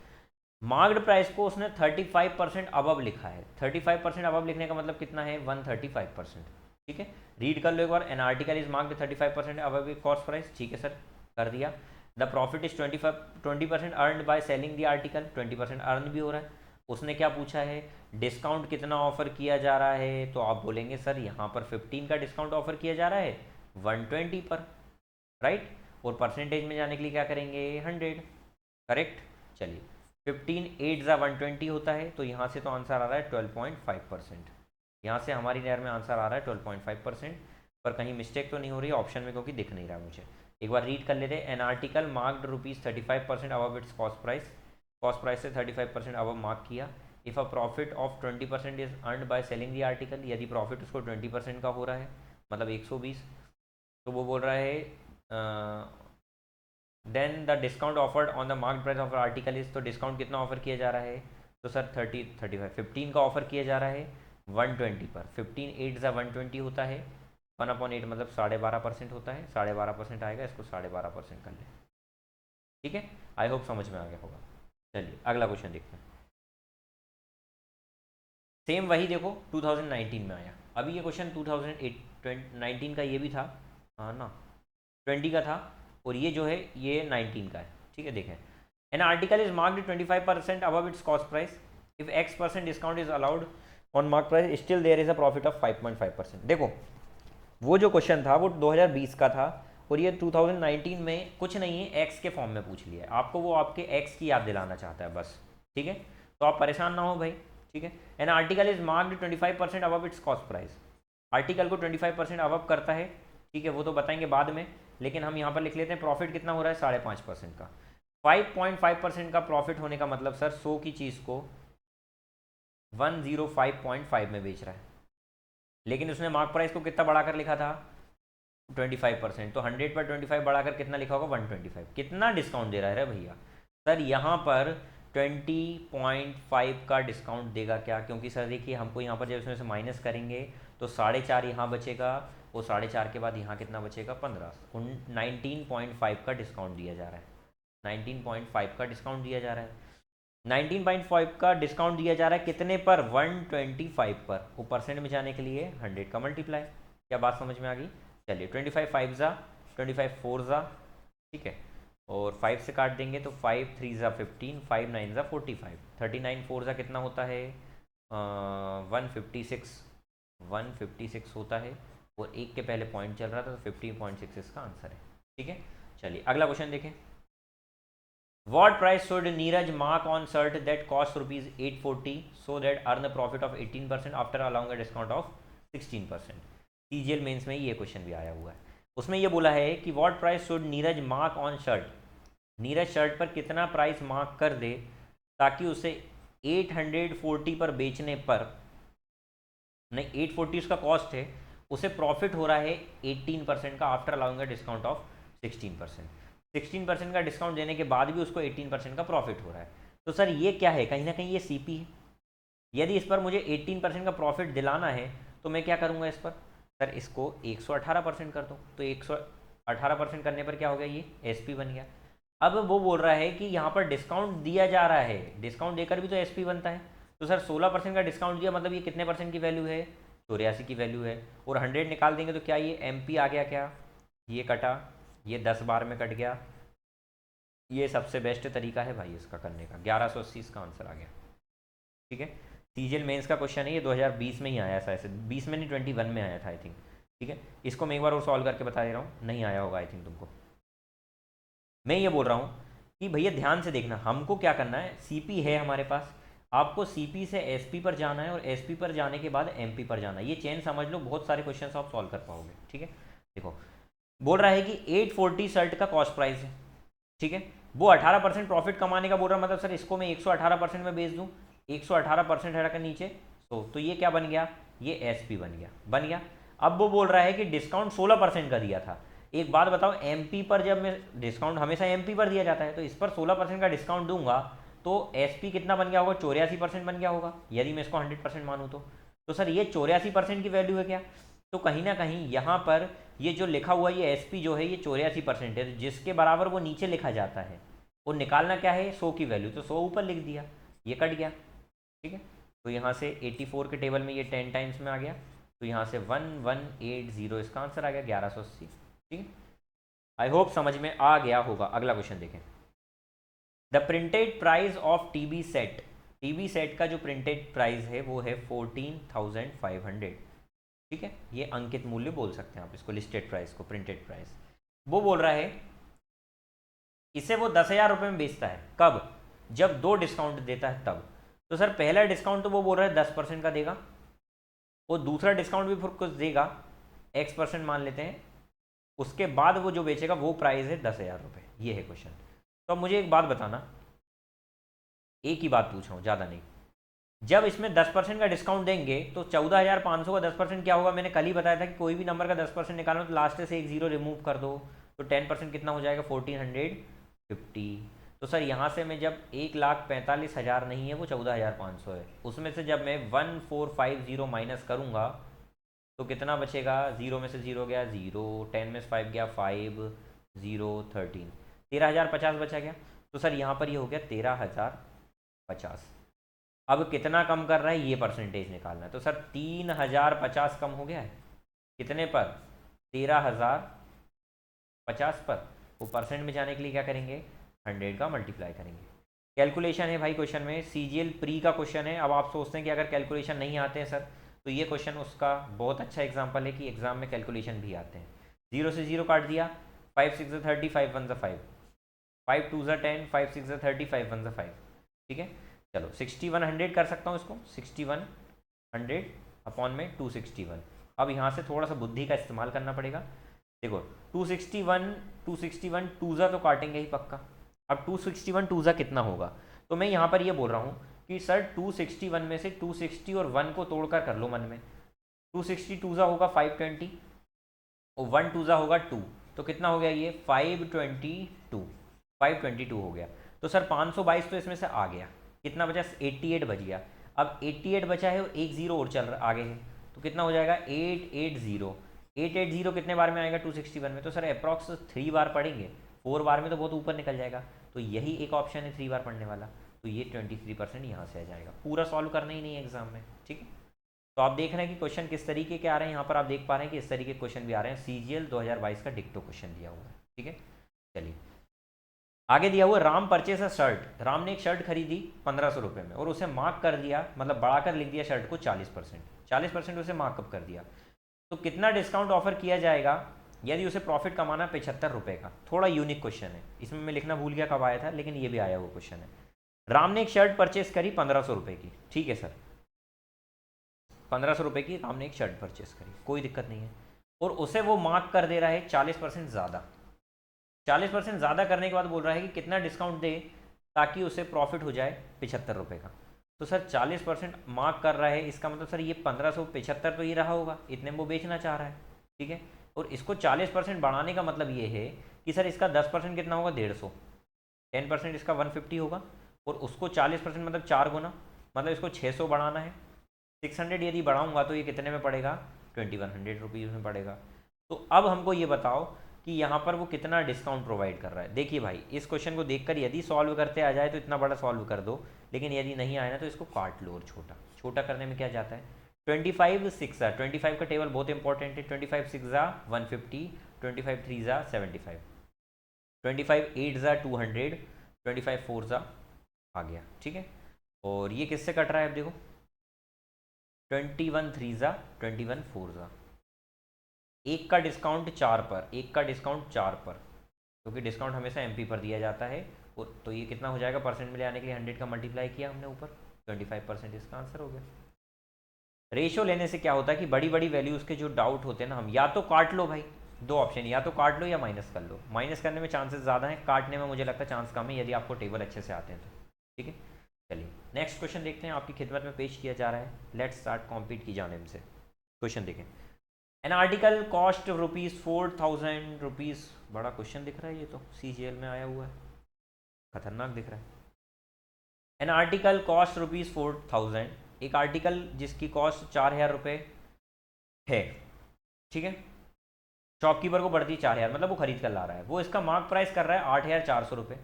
marked price को उसने 35% अबव लिखा है। 35% अबव लिखने का मतलब कितना है, 135%, ठीक है। रीड कर लो एक बार। An article is marked 35% above cost price, ठीक है सर, कर दिया। The profit is 20% earned by selling the article, 20% earn भी हो रहा है। उसने क्या पूछा है, डिस्काउंट कितना ऑफर किया जा रहा है, तो आप बोलेंगे सर यहाँ पर 15 का डिस्काउंट ऑफर किया जा रहा है 120 पर, राइट। और परसेंटेज में जाने के लिए क्या करेंगे, 100, करेक्ट। चलिए 15 8 ज़ा 120 होता है, तो यहाँ से तो आंसर आ रहा है 12.5%। यहाँ से हमारी नहर में आंसर आ रहा है 12.5%, पर कहीं मिस्टेक तो नहीं हो रही है ऑप्शन में, क्योंकि दिख नहीं रहा मुझे। एक बार रीड कर लेते हैं। N article marked ₹35% above its cost price से 35% अबव मार्क किया। If a profit of 20% is earned by selling the article, यदि प्रॉफिट उसको 20% का हो रहा है, मतलब 120, तो वो बोल रहा है then the discount offered on the mark price of article is, तो डिस्काउंट कितना ऑफर किया जा रहा है, तो सर 35 15 का ऑफर किया जा रहा है 120 पर। 15 8 ज़ा 120 होता है, 1/8 मतलब 12.5% होता है, 12.5% आएगा, इसको 12.5% कर ले, ठीक है। आई होप समझ में आ गया होगा। चलिए अगला क्वेश्चन देखते हैं। सेम वही देखो 2019 में आया। अभी ये क्वेश्चन 2019 का ये भी था, हाँ ना, 20 का था, और ये जो है ये 19 का है, ठीक है। देखें, an article is marked 25% above its cost price, if X% discount is allowed on mark price, still there is a profit of 5.5%। देखो वो जो क्वेश्चन था वो 2020 का था, और ये 2019 में कुछ नहीं है, एक्स के फॉर्म में पूछ लिया है आपको, वो आपके एक्स की याद दिलाना चाहता है बस, ठीक है। तो आप परेशान ना हो भाई, ठीक है। N article is marked 25% above its cost price, article को 25% अबव करता है, ठीक है, वो तो बताएंगे बाद में, लेकिन हम यहाँ पर लिख लेते हैं प्रॉफिट कितना हो रहा है 5.5% का। 5.5% का प्रॉफिट होने का मतलब सर 100 की चीज़ को 105.5 में बेच रहा है, लेकिन उसने मार्क प्राइस को कितना बढ़ाकर लिखा था 25%, तो 100 पर 25 बढ़ाकर कितना लिखा होगा 125। कितना डिस्काउंट दे रहा है भैया, सर यहाँ पर 20.5 का डिस्काउंट देगा क्या, क्योंकि सर देखिए हमको यहाँ पर जब इसमें से माइनस करेंगे तो 4.5 यहाँ बचेगा, और 4.5 के बाद यहाँ कितना बचेगा 15, 19.5 का डिस्काउंट दिया जा रहा है, 19.5 का डिस्काउंट दिया जा रहा है, 19.5 का डिस्काउंट दिया जा रहा है कितने पर 125 पर, वो परसेंट में जाने के लिए 100 का मल्टीप्लाई। क्या बात समझ में आ गई। चलिए 25 5 ज़ा 25 4 ज़ा, ठीक है, और 5 से काट देंगे तो 5 3 ज़ा 15, 5 9 ज़ा 45, 39 4 ज़ा कितना होता है 156, 156 होता है, और एक के पहले पॉइंट चल रहा था तो 15.6 इसका आंसर है, ठीक है। चलिए अगला क्वेश्चन देखें। What price should Neeraj mark on shirt that costs ₹840 so that earn a profit of 18% after allowing a discount of 16%? CGL mains में ये क्वेश्चन भी आया हुआ है। उसमें ये बोला है कि what price should Neeraj mark on shirt, Neeraj shirt पर कितना प्राइस मार्क कर दे ताकि उसे 840 पर बेचने पर, नहीं 840 उसका कॉस्ट है, उसे प्रॉफिट हो रहा है 18% का after allowing a discount of 16%। 16% का डिस्काउंट देने के बाद भी उसको 18% का प्रॉफिट हो रहा है, तो सर ये क्या है, कहीं ना कहीं ये सीपी है। यदि इस पर मुझे 18% का प्रॉफिट दिलाना है तो मैं क्या करूँगा इस पर, सर इसको 118% कर दूँ, तो 118% करने पर क्या हो गया, ये एसपी बन गया। अब वो बोल रहा है कि यहाँ पर डिस्काउंट दिया जा रहा है, डिस्काउंट देकर भी तो एसपी बनता है, तो सर 16% का डिस्काउंट दिया, मतलब ये कितने परसेंट की वैल्यू है 84 की वैल्यू है, और 100 निकाल देंगे तो क्या ये एमपी आ गया, क्या ये कटा, ये 10 बार में कट गया, ये सबसे बेस्ट तरीका है भाई इसका करने का, 1180 इसका आंसर आ गया, ठीक है। सीजीएल मेंस का क्वेश्चन है ये, 2020 में ही आया था, ऐसे 20 में नहीं 21 में आया था आई थिंक, ठीक है। इसको मैं एक बार और सॉल्व करके बता दे रहा हूँ, नहीं आया होगा आई थिंक तुमको। मैं ये बोल रहा हूँ कि भैया ध्यान से देखना, हमको क्या करना है, सीपी है हमारे पास, आपको सीपी से एसपी पर जाना है, और एसपी पर जाने के बाद एमपी पर जाना है, ये चेन समझ लो, बहुत सारे क्वेश्चन आप सॉल्व कर पाओगे, ठीक है। देखो बोल रहा है कि 840 शर्ट का कॉस्ट प्राइस है, ठीक है, वो 18% प्रॉफिट कमाने का बोल रहा है, मतलब सर इसको मैं 118% में बेच दूँ, 118% हटाकर नीचे, तो ये क्या बन गया, ये एसपी बन गया। अब वो बोल रहा है कि डिस्काउंट 16% का दिया था। एक बात बताओ, एमपी पर जब मैं डिस्काउंट हमेशा एमपी पर दिया जाता है, तो इस पर 16% का डिस्काउंट दूंगा तो एसपी कितना बन गया होगा, 84% बन गया होगा, यदि मैं इसको 100% मानूँ तो सर ये 84% की वैल्यू है क्या, तो कहीं ना कहीं यहाँ पर ये जो लिखा हुआ ये एसपी जो है ये 84% है, जिसके बराबर वो नीचे लिखा जाता है, और निकालना क्या है 100 की वैल्यू, तो 100 ऊपर लिख दिया, ये कट गया, ठीक है। तो यहाँ से 84 के टेबल में ये 10 टाइम्स में आ गया, तो यहाँ से 1180 इसका आंसर आ गया 1180, ठीक है। आई होप समझ में आ गया होगा। अगला क्वेश्चन देखें। The printed price of TV set TV set का जो प्रिंटेड प्राइस है वो है 14,500। ठीक है, ये अंकित मूल्य बोल सकते हैं आप इसको, लिस्टेड प्राइस को प्रिंटेड प्राइस। वो बोल रहा है इसे वो 10,000 रुपये में बेचता है, कब? जब 2 डिस्काउंट देता है तब। तो सर पहला डिस्काउंट तो वो बोल रहा है 10% का देगा, और दूसरा डिस्काउंट भी फिर कुछ देगा, X% मान लेते हैं, उसके बाद वो जो बेचेगा वो प्राइस है 10,000 रुपये। ये है क्वेश्चन। तो अब मुझे एक बात बताना, एक ही बात पूछ रहा हूँ, ज़्यादा नहीं। जब इसमें 10% का डिस्काउंट देंगे तो 14,500 का 10% क्या होगा? मैंने कल ही बताया था कि कोई भी नंबर का 10% निकालो तो लास्ट से एक जीरो रिमूव कर दो, तो 10% कितना हो जाएगा? 1450। तो सर यहाँ से मैं जब 1,45,000 नहीं है, वो 14,500 है, उसमें से जब मैं 1450 माइनस करूँगा तो कितना बचेगा? जीरो में से जीरो गया जीरो, 10 में से 5 गया 5, 0 13, 13,050 बचा गया। तो सर यहाँ पर ये हो गया 13,050। अब कितना कम कर रहा है ये परसेंटेज निकालना है। तो सर 3,050 कम हो गया है, कितने पर? 13,050 पर। वो परसेंट में जाने के लिए क्या करेंगे? 100 का मल्टीप्लाई करेंगे। कैलकुलेशन है भाई क्वेश्चन में, CGL प्री का क्वेश्चन है। अब आप सोचते हैं कि अगर कैलकुलेशन नहीं आते हैं सर, तो ये क्वेश्चन उसका बहुत अच्छा एग्जाम्पल है कि एग्जाम में कैलकुलेशन भी आते हैं। 0 से 0 काट दिया, 5 6 30, 5 1 5, 5 2 10, 5 6 30, 5 1 5। ठीक है, चलो 6100 कर सकता हूँ इसको, 6100 अपॉन में 261। अब यहाँ से थोड़ा सा बुद्धि का इस्तेमाल करना पड़ेगा। देखो 261 टूज़ा तो काटेंगे ही पक्का। अब 261 टूज़ा कितना होगा? तो मैं यहाँ पर ये बोल रहा हूँ कि सर 261 में से 260 और 1 को तोड़कर कर लो मन में। 260 टूज़ा होगा 520, और 1 टूज़ा होगा 2, तो कितना हो गया ये? 522 हो गया। तो सर 522 तो इसमें से आ गया, कितना बचा? 88 बच गया। अब 88 बचा है और एक जीरो और चल रहा आगे है, तो कितना हो जाएगा? 880 कितने बार में आएगा? 261 में। तो सर अप्रॉक्स 3 बार पढ़ेंगे, 4 बार में तो बहुत ऊपर निकल जाएगा। तो यही एक ऑप्शन है 3 बार पढ़ने वाला। तो ये 23% यहाँ से आ जाएगा। पूरा सॉल्व करना ही नहीं है एग्जाम में। ठीक है, तो आप देख रहे हैं कि क्वेश्चन किस तरीके के आ रहे हैं। यहाँ पर आप देख पा रहे हैं कि इस तरीके के क्वेश्चन भी आ रहे हैं। CGL 2022 का डिक्टो क्वेश्चन दिया हुआ है। ठीक है, चलिए आगे दिया हुआ, राम परचेस अ शर्ट। राम ने एक शर्ट खरीदी 1,500 रुपये में, और उसे मार्क कर दिया, मतलब बढ़ाकर लिख दिया शर्ट को 40%। 40% उसे मार्कअप कर दिया, तो कितना डिस्काउंट ऑफर किया जाएगा यदि उसे प्रॉफिट कमाना 75 रुपये का? थोड़ा यूनिक क्वेश्चन है, इसमें मैं लिखना भूल गया कब आया था, लेकिन ये भी आया हुआ क्वेश्चन है। राम ने एक शर्ट परचेस करी 1,500 रुपये की। ठीक है सर, 1,500 रुपये की राम ने एक शर्ट परचेस करी, कोई दिक्कत नहीं है, और उसे वो मार्क कर दे रहा है 40% ज़्यादा। 40% ज़्यादा करने के बाद बोल रहा है कि कितना डिस्काउंट दे ताकि उसे प्रॉफिट हो जाए 75 रुपये का। तो सर 40% मार्क कर रहा है, इसका मतलब सर ये 1,575 तो ये रहा होगा, इतने में वो बेचना चाह रहा है। ठीक है, और इसको 40% बढ़ाने का मतलब ये है कि सर इसका 10% कितना होगा? 150। 10% इसका 150 होगा, और उसको 40% मतलब 4 गुना, मतलब इसको 600 बढ़ाना है। 600 यदि बढ़ाऊंगा तो ये कितने में पड़ेगा? 2100 रुपीज़ में पड़ेगा। तो अब हमको ये बताओ कि यहाँ पर वो कितना डिस्काउंट प्रोवाइड कर रहा है। देखिए भाई, इस क्वेश्चन को देखकर यदि सॉल्व करते आ जाए तो इतना बड़ा सॉल्व कर दो, लेकिन यदि नहीं आए ना तो इसको काट लो, और छोटा छोटा करने में क्या जाता है? 25 6 25 का टेबल बहुत इंपॉर्टेंट है। 25 6 150, 25 3 75, 25 8 200, 25 4 आ गया। ठीक है, और ये किससे कट रहा है? अब देखो 21 3 21 4 एक का डिस्काउंट 4 पर, एक का डिस्काउंट 4 पर, क्योंकि डिस्काउंट हमेशा MP पर दिया जाता है। तो ये कितना हो जाएगा? परसेंट में ले आने के लिए 100 का मल्टीप्लाई किया हमने ऊपर, 25% इसका आंसर हो गया। रेशो लेने से क्या होता है कि बड़ी बड़ी वैल्यूज़ के जो डाउट होते हैं ना, हम या तो काट लो भाई, 2 ऑप्शन, या तो काट लो या माइनस कर लो। माइनस करने में चांसेस ज़्यादा हैं, काटने में मुझे लगता है चांस कम है, यदि आपको टेबल अच्छे से आते हैं तो। ठीक है, चलिए नेक्स्ट क्वेश्चन देखते हैं, आपकी खिदमत में पेश किया जा रहा है। लेट्स स्टार्ट कॉम्पीट की जानेब से। क्वेश्चन देखें, एन आर्टिकल कॉस्ट ₹4,000 रुपीज़। बड़ा क्वेश्चन दिख रहा है ये तो, CGL में आया हुआ है, खतरनाक दिख रहा है। एन आर्टिकल कॉस्ट ₹4,000, एक आर्टिकल जिसकी कॉस्ट 4,000 रुपये है। ठीक है, शॉपकीपर को पड़ती है 4,000, मतलब वो खरीद कर ला रहा है, वो इसका मार्क प्राइस कर रहा है 8,400 रुपये।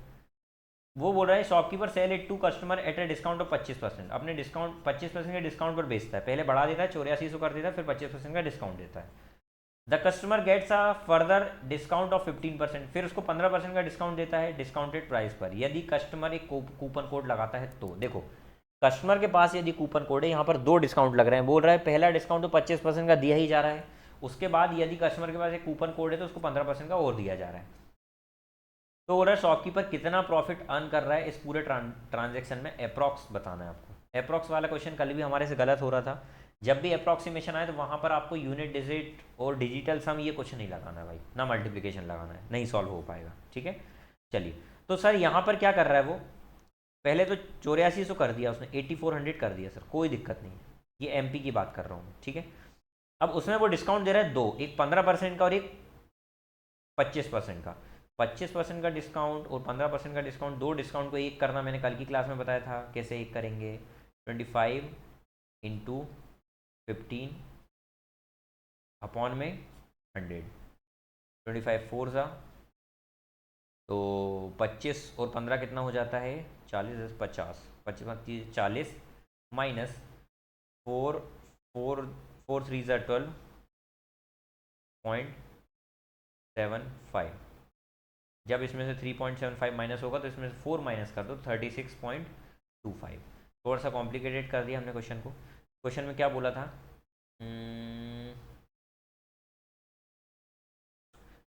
वो बोल रहा है shopkeeper sell it to customer at a discount of 25%। अपने डिस्काउंट 25% के डिस्काउंट पर बेचता है, पहले बढ़ा देता है 8400 कर देता है, फिर 25% का डिस्काउंट देता है। The customer gets a further discount of 15%, फिर उसको 15% का डिस्काउंट देता है डिस्काउंटेड प्राइस पर, यदि कस्टमर एक कूपन कोड लगाता है तो। देखो कस्टमर के पास यदि कूपन कोड है, यहाँ पर दो डिस्काउंट लग रहे हैं, बोल रहा है पहला डिस्काउंट तो 25% का दिया ही जा रहा है, उसके बाद यदि कस्टमर के पास एक कूपन कोड है तो उसको 15% का और दिया जा रहा है। तो बोल रहा है शॉपकीपर कितना प्रॉफिट अर्न कर रहा है इस पूरे ट्रांजेक्शन में, अप्रॉक्स बताना है आपको। अप्रॉक्स वाला क्वेश्चन कल भी हमारे से गलत हो रहा था। जब भी अप्रॉक्सीमेशन आए तो वहाँ पर आपको यूनिट डिजिट और डिजिटल सम ये कुछ नहीं लगाना है भाई, ना मल्टीप्लिकेशन लगाना है, नहीं सॉल्व हो पाएगा, ठीक है। चलिए, तो सर यहाँ पर क्या कर रहा है वो, पहले तो 8400 कर दिया उसने, 8400 कर दिया सर, कोई दिक्कत नहीं है, ये एमपी की बात कर रहा हूँ, ठीक है। अब उसमें वो डिस्काउंट दे रहा है दो, एक 15% का और एक 25% का। 25% का डिस्काउंट और 15% का डिस्काउंट, दो डिस्काउंट को एक करना मैंने कल की क्लास में बताया था कैसे एक करेंगे। 25 इंटू 15 अपॉन में 100, 25 फोर ज़ा, तो 25 और 15 कितना हो जाता है, 40 50, 25 40 माइनस 4 4 4 3 ज़ा 12.75। जब इसमें से 3.75 माइनस होगा तो इसमें से 4 माइनस कर दो, 36.25। थोड़ा सा कॉम्प्लिकेटेड कर दिया हमने क्वेश्चन को। क्वेश्चन में क्या बोला था,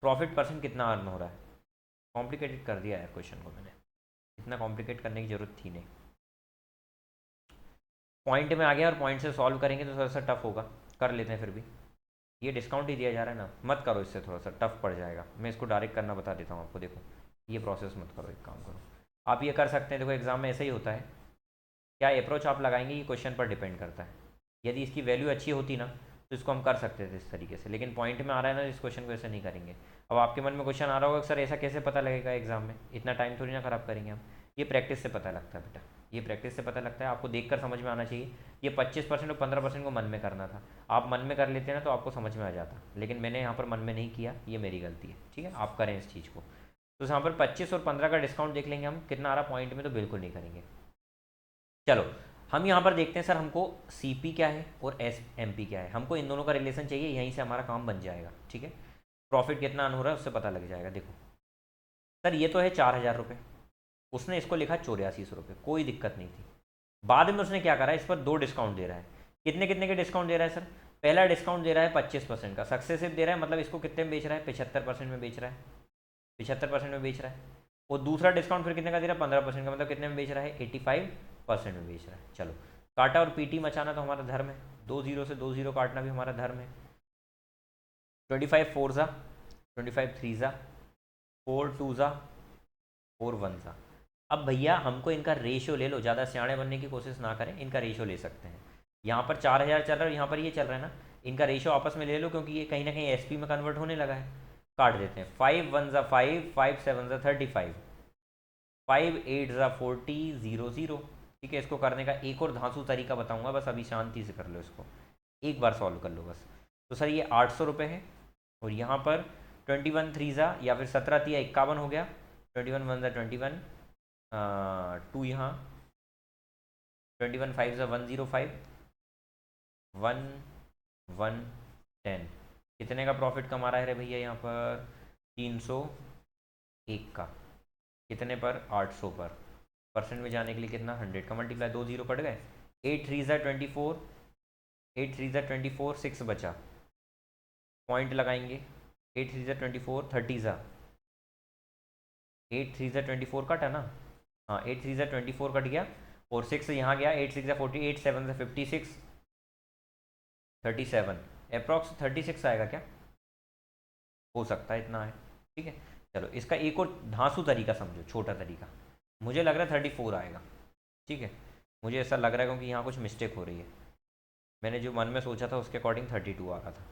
प्रॉफिट परसेंट कितना अर्न हो रहा है, कॉम्प्लिकेटेड कर दिया यार क्वेश्चन को मैंने, इतना कॉम्प्लिकेट करने की ज़रूरत थी नहीं। पॉइंट में आ गया और पॉइंट से सॉल्व करेंगे तो थोड़ा सा टफ होगा, कर लेते हैं फिर भी। ये डिस्काउंट ही दिया जा रहा है ना, मत करो इससे, थोड़ा सा टफ पड़ जाएगा, मैं इसको डायरेक्ट करना बता देता हूँ आपको। देखो ये प्रोसेस मत करो, एक काम करो, आप ये कर सकते हैं, देखो एग्जाम में ऐसा ही होता है, क्या अप्रोच आप लगाएंगे ये क्वेश्चन पर डिपेंड करता है। यदि इसकी वैल्यू अच्छी होती ना तो इसको हम कर सकते थे इस तरीके से, लेकिन पॉइंट में आ रहा है ना, इस क्वेश्चन को ऐसे नहीं करेंगे। अब आपके मन में क्वेश्चन आ रहा होगा सर ऐसा कैसे पता लगेगा एग्जाम में, इतना टाइम थोड़ी ना ख़राब करेंगे हम। ये प्रैक्टिस से पता लगता है बेटा, ये प्रैक्टिस से पता लगता है, आपको देखकर समझ में आना चाहिए। ये 25% और 15% को मन में करना था, आप मन में कर लेते ना तो आपको समझ में आ जाता, लेकिन मैंने यहाँ पर मन में नहीं किया, ये मेरी गलती है, ठीक है। आप करें इस चीज़ को। तो यहाँ पर 25 और 15 का डिस्काउंट देख लेंगे हम कितना आ रहा पॉइंट में, तो बिल्कुल नहीं करेंगे। चलो हम यहाँ पर देखते हैं सर, हमको सीपी क्या है और एसएमपी क्या है, हमको इन दोनों का रिलेशन चाहिए, यहीं से हमारा काम बन जाएगा, ठीक है। प्रॉफिट कितना अर्न हो रहा है उससे पता लग जाएगा। देखो सर ये तो है 4000 रुपये, उसने इसको लिखा 8400 रुपये, कोई दिक्कत नहीं थी। बाद में उसने क्या करा, इस पर दो डिस्काउंट दे रहा है, कितने कितने के डिस्काउंट दे रहा है सर, पहला डिस्काउंट दे रहा है 25% का, सक्सेसिव दे रहा है, मतलब इसको कितने में बेच रहा है, 75% में बेच रहा है, 75% में बेच रहा है। और दूसरा डिस्काउंट फिर कितने का दे रहा है, 15% का, मतलब कितने में बेच रहा है, 85% में बेच रहा है। चलो काटा और पीटी मचाना तो हमारा धर्म है, 2 0 से 2 0 काटना भी हमारा धर्म है। 25 फोर ज़ा, 25 थ्री ज़ा, 4 टू ज़ा, 4 वन ज़ा। अब भैया हमको इनका रेशियो ले लो, ज़्यादा सियाणे बनने की कोशिश ना करें, इनका रेशियो ले सकते हैं। यहाँ पर 4000 चल रहा है और यहाँ पर ये चल रहा है ना, इनका रेशियो आपस में ले लो, क्योंकि ये कहीं ना कहीं एसपी में कन्वर्ट होने लगा है। काट देते हैं, 5 1 ज़ा 5, 5 7 ज़ा 35, 5 8 ज़ा 40, 0 0। ठीक है, इसको करने का एक और धांसू तरीका बताऊंगा, बस अभी शांति से कर लो इसको, एक बार सॉल्व कर लो बस। तो सर ये 800 रुपये है, और यहाँ पर 21 थ्री ज़ा या फिर 17 तिया 51 हो गया, 21 1 ज़ा 21, 2 यहाँ, 21 5 ज़ा 105, 1 1 10। कितने का प्रॉफिट कमा रहा है रे भैया यहाँ पर, 301 का, कितने पर, 800 पर। परसेंट में जाने के लिए कितना, 100 का मल्टीप्लाई, 2 0 कट गए, 8 3 ज़ा 24, 8 3 ज़ा 24, 6 बचा, पॉइंट लगाएंगे, 8 3 ज़ा 24, 30 ज़ा, 8 3 ज़ा 24 कटा ना, हाँ 8 3 ज़ा 24 कट गया, और 6 यहाँ गया, 8 6 ज़ा 48, 7 ज़ा 56, 37, अप्रॉक्स 36 आएगा क्या, हो सकता है इतना है, ठीक है। चलो इसका एक और धांसू तरीका समझो, छोटा तरीका, मुझे लग रहा है 34 आएगा, ठीक है, मुझे ऐसा लग रहा है क्योंकि यहाँ कुछ मिस्टेक हो रही है, मैंने जो मन में सोचा था उसके अकॉर्डिंग 32 आ रहा था,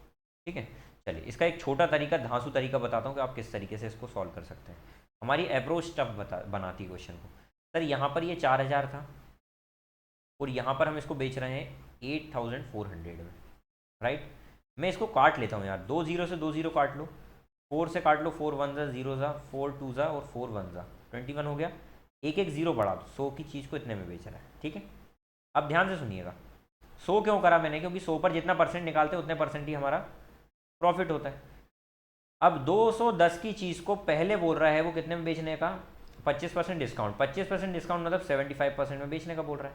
ठीक है। चलिए इसका एक छोटा तरीका, धांसू तरीका बताता हूँ कि आप किस तरीके से इसको सॉल्व कर सकते हैं। हमारी अप्रोच टफ बनाती है क्वेश्चन को। सर यहाँ पर ये 4000 था, और यहाँ पर हम इसको बेच रहे हैं 8400 में, राइट। मैं इसको काट लेता हूँ यार, 2 0 से 2 0 काट लो, 4 से काट लो, 4 1 ज़ा 0 ज़ा, 4 2 ज़ा और 4 1 ज़ा, 21 हो गया, एक एक जीरो बढ़ा दो, 100 की चीज़ को इतने में बेच रहा है, ठीक है। अब ध्यान से सुनिएगा, 100 क्यों करा मैंने, क्योंकि 100 पर जितना परसेंट निकालते हैं उतने परसेंट ही हमारा प्रॉफिट होता है। अब 210 की चीज़ को पहले बोल रहा है वो कितने में बेचने का, 25% डिस्काउंट, 25% डिस्काउंट मतलब 75% में बेचने का बोल रहा है।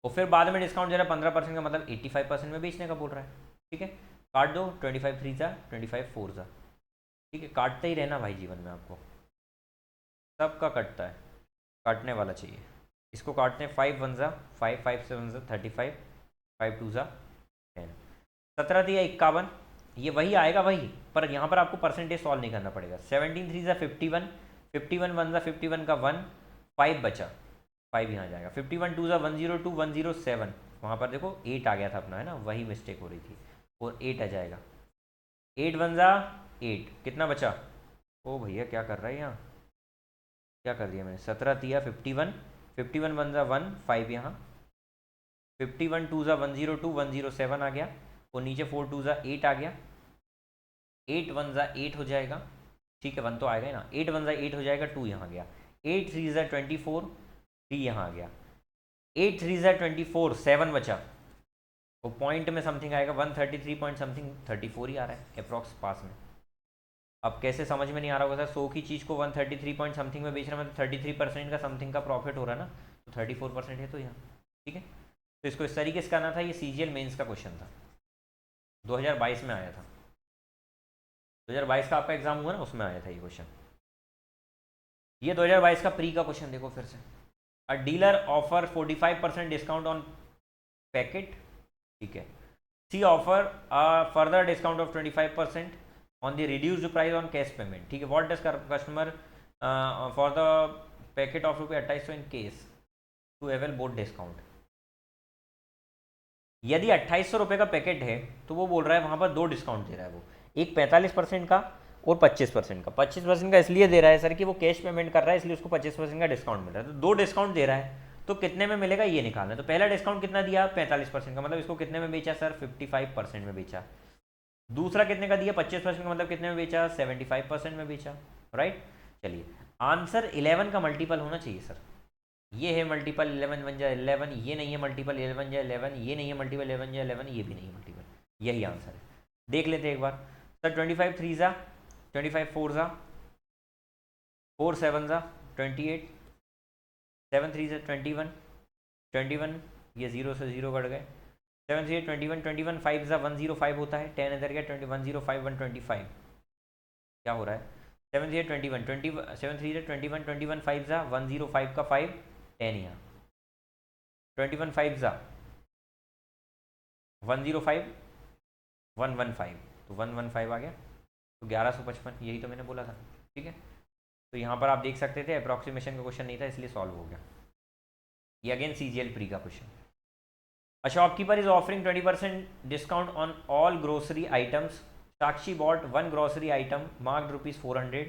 और फिर बाद में डिस्काउंट दे रहा है 15% का, मतलब 85% में बेचने का बोल रहा है। ठीक है, काट दो, 25 3 जा 25 4 जा। ठीक है, काटते ही रहना भाई, जीवन में आपको सबका कटता है, काटने वाला चाहिए। इसको काटते हैं, 5 1 जा 5, 5 7 जा 35, 5 2 जा 10, 17 दिया 51, ये वही आएगा वही, पर यहाँ पर आपको परसेंटेज सॉल्व नहीं करना पड़ेगा। 17 3 जा 51, 51 1 जा 51 का 1, 5 बचा, 5 यहाँ जाएगा। 51 2 जा 102 107, वहाँ पर देखो 8 आ गया था अपना, है ना, वही मिस्टेक हो रही थी, और 8 आ जाएगा। 8 1 जा 8, कितना बचा? ओ भैया क्या कर रहा है यहाँ, क्या कर दिया मैंने? 17 दिया 51, 51 1 जा 1, 5 यहाँ, 51 2 जा 102 107 आ गया, और नीचे 4 2 जा 8 आ गया, 8 1 जा 8 हो जाएगा। ठीक है, 1 तो आएगा ही ना, 8 1 जा 8 हो जाएगा, 2 यहाँ गया, 8 3 जा 24, 3 यहाँ आ गया, 8 3 जा 24, 7 बचा, वो पॉइंट में समथिंग आएगा, 133 पॉइंट समथिंग 34 ही आ रहा है अप्रॉक्स पास में। अब कैसे समझ में नहीं आ रहा होगा सर, 100 की चीज़ को 133 पॉइंट समथिंग में बेच रहा है, मतलब 33% का समथिंग का प्रॉफिट हो रहा है ना, तो 34% है तो यहाँ। ठीक है, तो इसको इस तरीके से करना था। ये CGL मेंस का क्वेश्चन था, 2022 में आया था, 2022 का आपका एग्जाम हुआ ना, उसमें आया था ये क्वेश्चन। ये 2022 का प्री का क्वेश्चन देखो फिर से। A dealer offer 45% discount on packet. ठीक है, she offer a further discount of 25% on the reduced price on cash payment. ठीक है, what does customer for the packet of ₹2800 in case to avail both discount. यदि 2800 रुपये का packet है तो वो बोल रहा है वहाँ पर 2 डिस्काउंट दे रहा है वो, एक 45% का और 25% का। 25% का इसलिए दे रहा है सर कि वो कैश पेमेंट कर रहा है, इसलिए उसको 25% का डिस्काउंट मिल रहा है। तो 2 डिस्काउंट दे रहा है, तो कितने में मिलेगा ये निकालना है। तो पहला डिस्काउंट कितना दिया? 45% का, मतलब इसको कितने में बेचा सर? 55% में बेचा। दूसरा कितने का दिया? 25% का, मतलब कितने में बेचा? 75% में बेचा। राइट, चलिए आंसर 11 का मल्टीपल होना चाहिए सर। ये है मल्टीपल 11 बन जाए 11, ये नहीं है मल्टीपल 11 बन जाए 11, ये नहीं है मल्टीपल 11 बन जाए 11, ये भी नहीं है मल्टीपल, यही आंसर है। देख लेते हैं एक बार सर। 25 3 जा 25 4 जा 4 7 जा 28, 7 3 जा 21, 21 ये 0 से 0 कट गए, 7 3 21, 21 5 जा 105 होता है, 10 इधर गया 105 125, क्या हो रहा है? 7 3 21 20, 7 3 21 21 5 जा 105 का 5, 10 यहाँ 21 5 जा 105 115, तो 115 आ गया, तो 1155, यही तो मैंने बोला था। ठीक है, तो यहाँ पर आप देख सकते थे अप्रॉक्सीमेशन का क्वेश्चन नहीं था, इसलिए सॉल्व हो गया। ये अगेन CGL प्री का question. A shopkeeper is offering 20% discount on all grocery items. Sakshi bought one grocery item marked ₹400.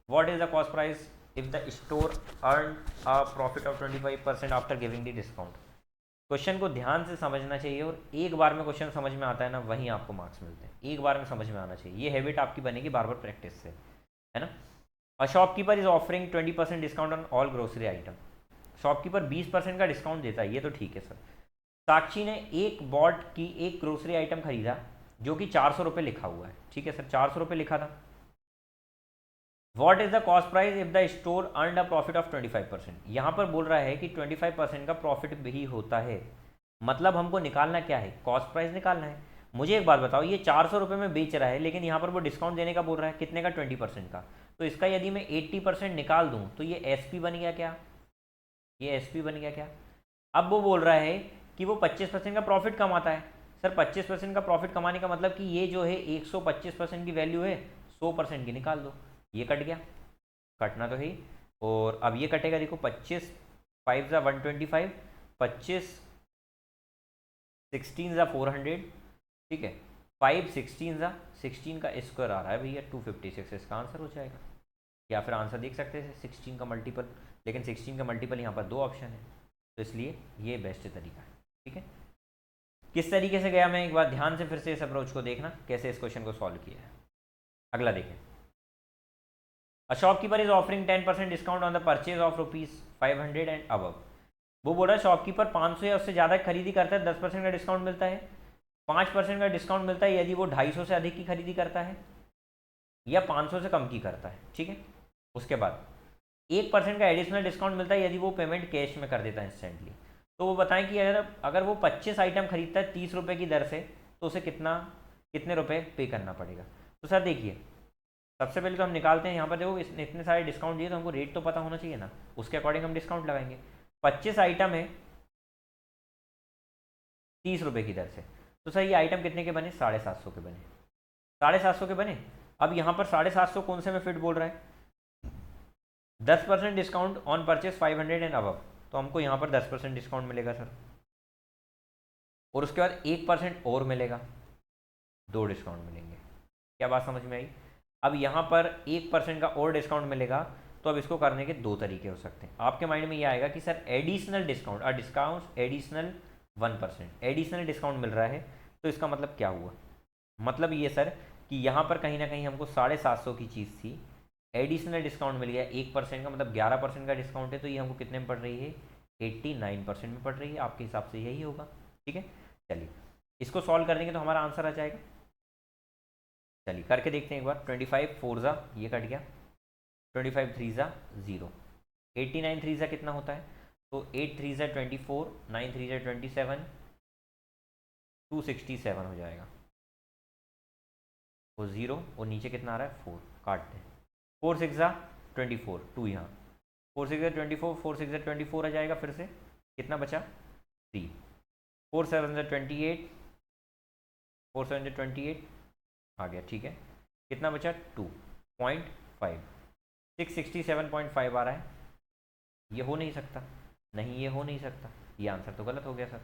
What is the cost price if the store earned a profit of 25% after giving the discount? Question को ध्यान से समझना चाहिए, और एक बार में question समझ में आता है ना, वहीं आपको मार्क्स मिलते हैं। एक बार में समझ में आना चाहिए, ये हैबिट आपकी बनेगी बार बार प्रैक्टिस से, है ना। A shopkeeper is offering 20% discount on all grocery item. Shopkeeper 20% का डिस्काउंट देता है, ये तो ठीक है सर। साक्षी ने एक बॉट की एक ग्रोसरी आइटम खरीदा जो कि 400 रुपये लिखा हुआ है। ठीक है सर, 400 रुपये लिखा था। What is the cost price if the store earn a profit of 25%। यहाँ पर बोल रहा है कि 25% का प्रॉफिट भी होता है, मतलब हमको निकालना क्या है? कॉस्ट प्राइस निकालना है। मुझे एक बात बताओ, ये 400 रुपये में बेच रहा है, लेकिन यहाँ पर वो डिस्काउंट देने का बोल रहा है, कितने का? 20% का। तो इसका यदि मैं 80% निकाल दूँ तो ये SP बन गया क्या? ये SP बन गया क्या? अब वो बोल रहा है कि वो 25% का प्रॉफिट कमाता है। सर 25% का प्रॉफिट कमाने का मतलब कि ये जो है 125% की वैल्यू है, 100% की निकाल दो, ये कट गया, कटना तो है ही। और अब ये कटेगा, देखो 25 5 जा 125, 25 16 जा 400, ठीक है, 5 16 जा 16 का स्क्वायर आ रहा है भैया 256, इसका आंसर हो जाएगा। या फिर आंसर देख सकते हैं 16 का मल्टीपल, लेकिन 16 का मल्टीपल यहाँ पर 2 ऑप्शन है, तो इसलिए ये बेस्ट तरीका है। ठीक है, किस तरीके से गया मैं एक बार ध्यान से फिर से इस अप्रोच को देखना, कैसे इस क्वेश्चन को सॉल्व किया है। अगला देखें। A shopkeeper is offering 10% discount on the purchase of ₹500 and above. वो बोल रहा है शॉपकीपर 500 या उससे ज़्यादा खरीदी करता है 10% का डिस्काउंट मिलता है, 5% का डिस्काउंट मिलता है यदि वो 250 से अधिक की खरीदी करता है या 500 से कम की करता है। ठीक है, उसके बाद 1% का एडिशनल डिस्काउंट मिलता है यदि वो पेमेंट कैश में कर देता है इंस्टेंटली। तो वो बताएं कि अगर अगर वो 25 आइटम खरीदता है 30 रुपये की दर से, तो उसे कितने रुपए पे करना पड़ेगा। तो सर देखिए, सबसे पहले तो हम निकालते हैं यहाँ पर, देखो इसने इतने सारे डिस्काउंट दिए तो हमको रेट तो पता होना चाहिए ना, उसके अकॉर्डिंग हम डिस्काउंट लगाएंगे। 25 आइटम है 30 रुपये की दर से, तो सर ये आइटम कितने के बने, 750 के बने, 750 के बने। अब यहाँ पर 750 कौन से में फिट बोल रहा है, 10% discount on purchase 500 and above, तो हमको यहाँ पर 10% डिस्काउंट मिलेगा सर, और उसके बाद 1% और मिलेगा, 2 डिस्काउंट मिलेंगे। क्या बात समझ में आई। अब यहाँ पर 1% का और डिस्काउंट मिलेगा, तो अब इसको करने के 2 तरीके हो सकते हैं। आपके माइंड में ये आएगा कि sir additional discount, discount additional 1%, additional discount मिल रहा है, तो इसका मतलब क्या हुआ, मतलब ये सर कि यहाँ पर कहीं ना कहीं हमको 750 की चीज़ थी, एडिशनल डिस्काउंट मिल गया 1% का, मतलब 11% का डिस्काउंट है, तो ये हमको कितने में पड़ रही है, 89% में पड़ रही है। आपके हिसाब से यही होगा, ठीक है। चलिए इसको सॉल्व कर देंगे तो हमारा आंसर आ जाएगा। चलिए करके देखते हैं एक बार। 25 4 ज़ा ये कट गया, 25 3 ज़ा 0, 89 3 ज़ा कितना होता है, तो 8 3 ज़ा 24, 9 3 ज़ा 27, 267 हो जाएगा। वो 0 और नीचे कितना आ रहा है 4, काट दें। 4 6 ज़ा 24, 2 यहाँ, 4 6 ज़ा 24, 4 6 ज़ा 24 आ जाएगा, फिर से कितना बचा 3, 4 7 ज़ा 28, 4 7 ज़ा 28 आ गया, ठीक है। कितना बचा 2.5, 667.5 आ रहा है। ये हो नहीं सकता, नहीं ये हो नहीं सकता, ये आंसर तो गलत हो गया सर।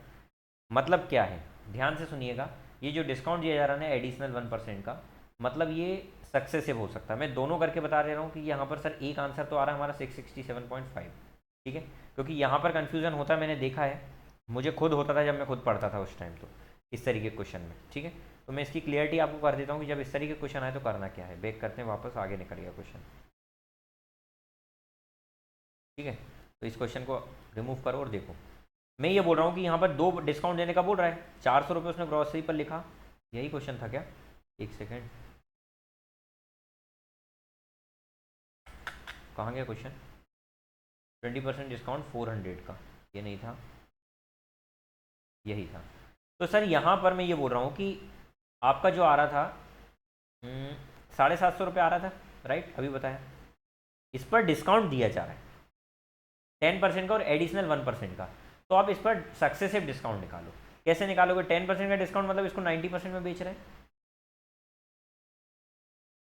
मतलब क्या है, ध्यान से सुनिएगा, ये जो डिस्काउंट दिया जा रहा है ना एडिशनल 1% का, मतलब ये सक्सेसिव हो सकता है। मैं दोनों करके बता दे रहा हूँ कि यहाँ पर सर एक आंसर तो आ रहा है हमारा 667.5, ठीक है, क्योंकि यहाँ पर कन्फ्यूज़न होता है, मैंने देखा है, मुझे खुद होता था जब मैं खुद पढ़ता था उस टाइम, तो इस तरीके के क्वेश्चन में, ठीक है। तो मैं इसकी क्लियरिटी आपको कर देता हूँ कि जब इस तरीके के क्वेश्चन आए तो करना क्या है। बैक करते हैं वापस, आगे निकल गया क्वेश्चन, ठीक है। तो इस क्वेश्चन को रिमूव करो और देखो, मैं ये बोल रहा हूँ कि यहाँ पर 2 डिस्काउंट देने का बोल रहा है, 400 रुपये उसने ग्रॉसरी पर लिखा, यही क्वेश्चन था क्या, एक सेकेंड, कहाँ गया क्वेश्चन, 20% डिस्काउंट 400 का, ये नहीं था, यही था। तो सर यहाँ पर मैं ये बोल रहा हूँ कि आपका जो आ रहा था 750 रुपये आ रहा था, राइट, अभी बताया, इस पर डिस्काउंट दिया जा रहा है 10% का और एडिशनल 1% का, तो आप इस पर सक्सेसिव डिस्काउंट निकालो। कैसे निकालोगे, 10% का डिस्काउंट मतलब इसको 90% में बेच रहे हैं,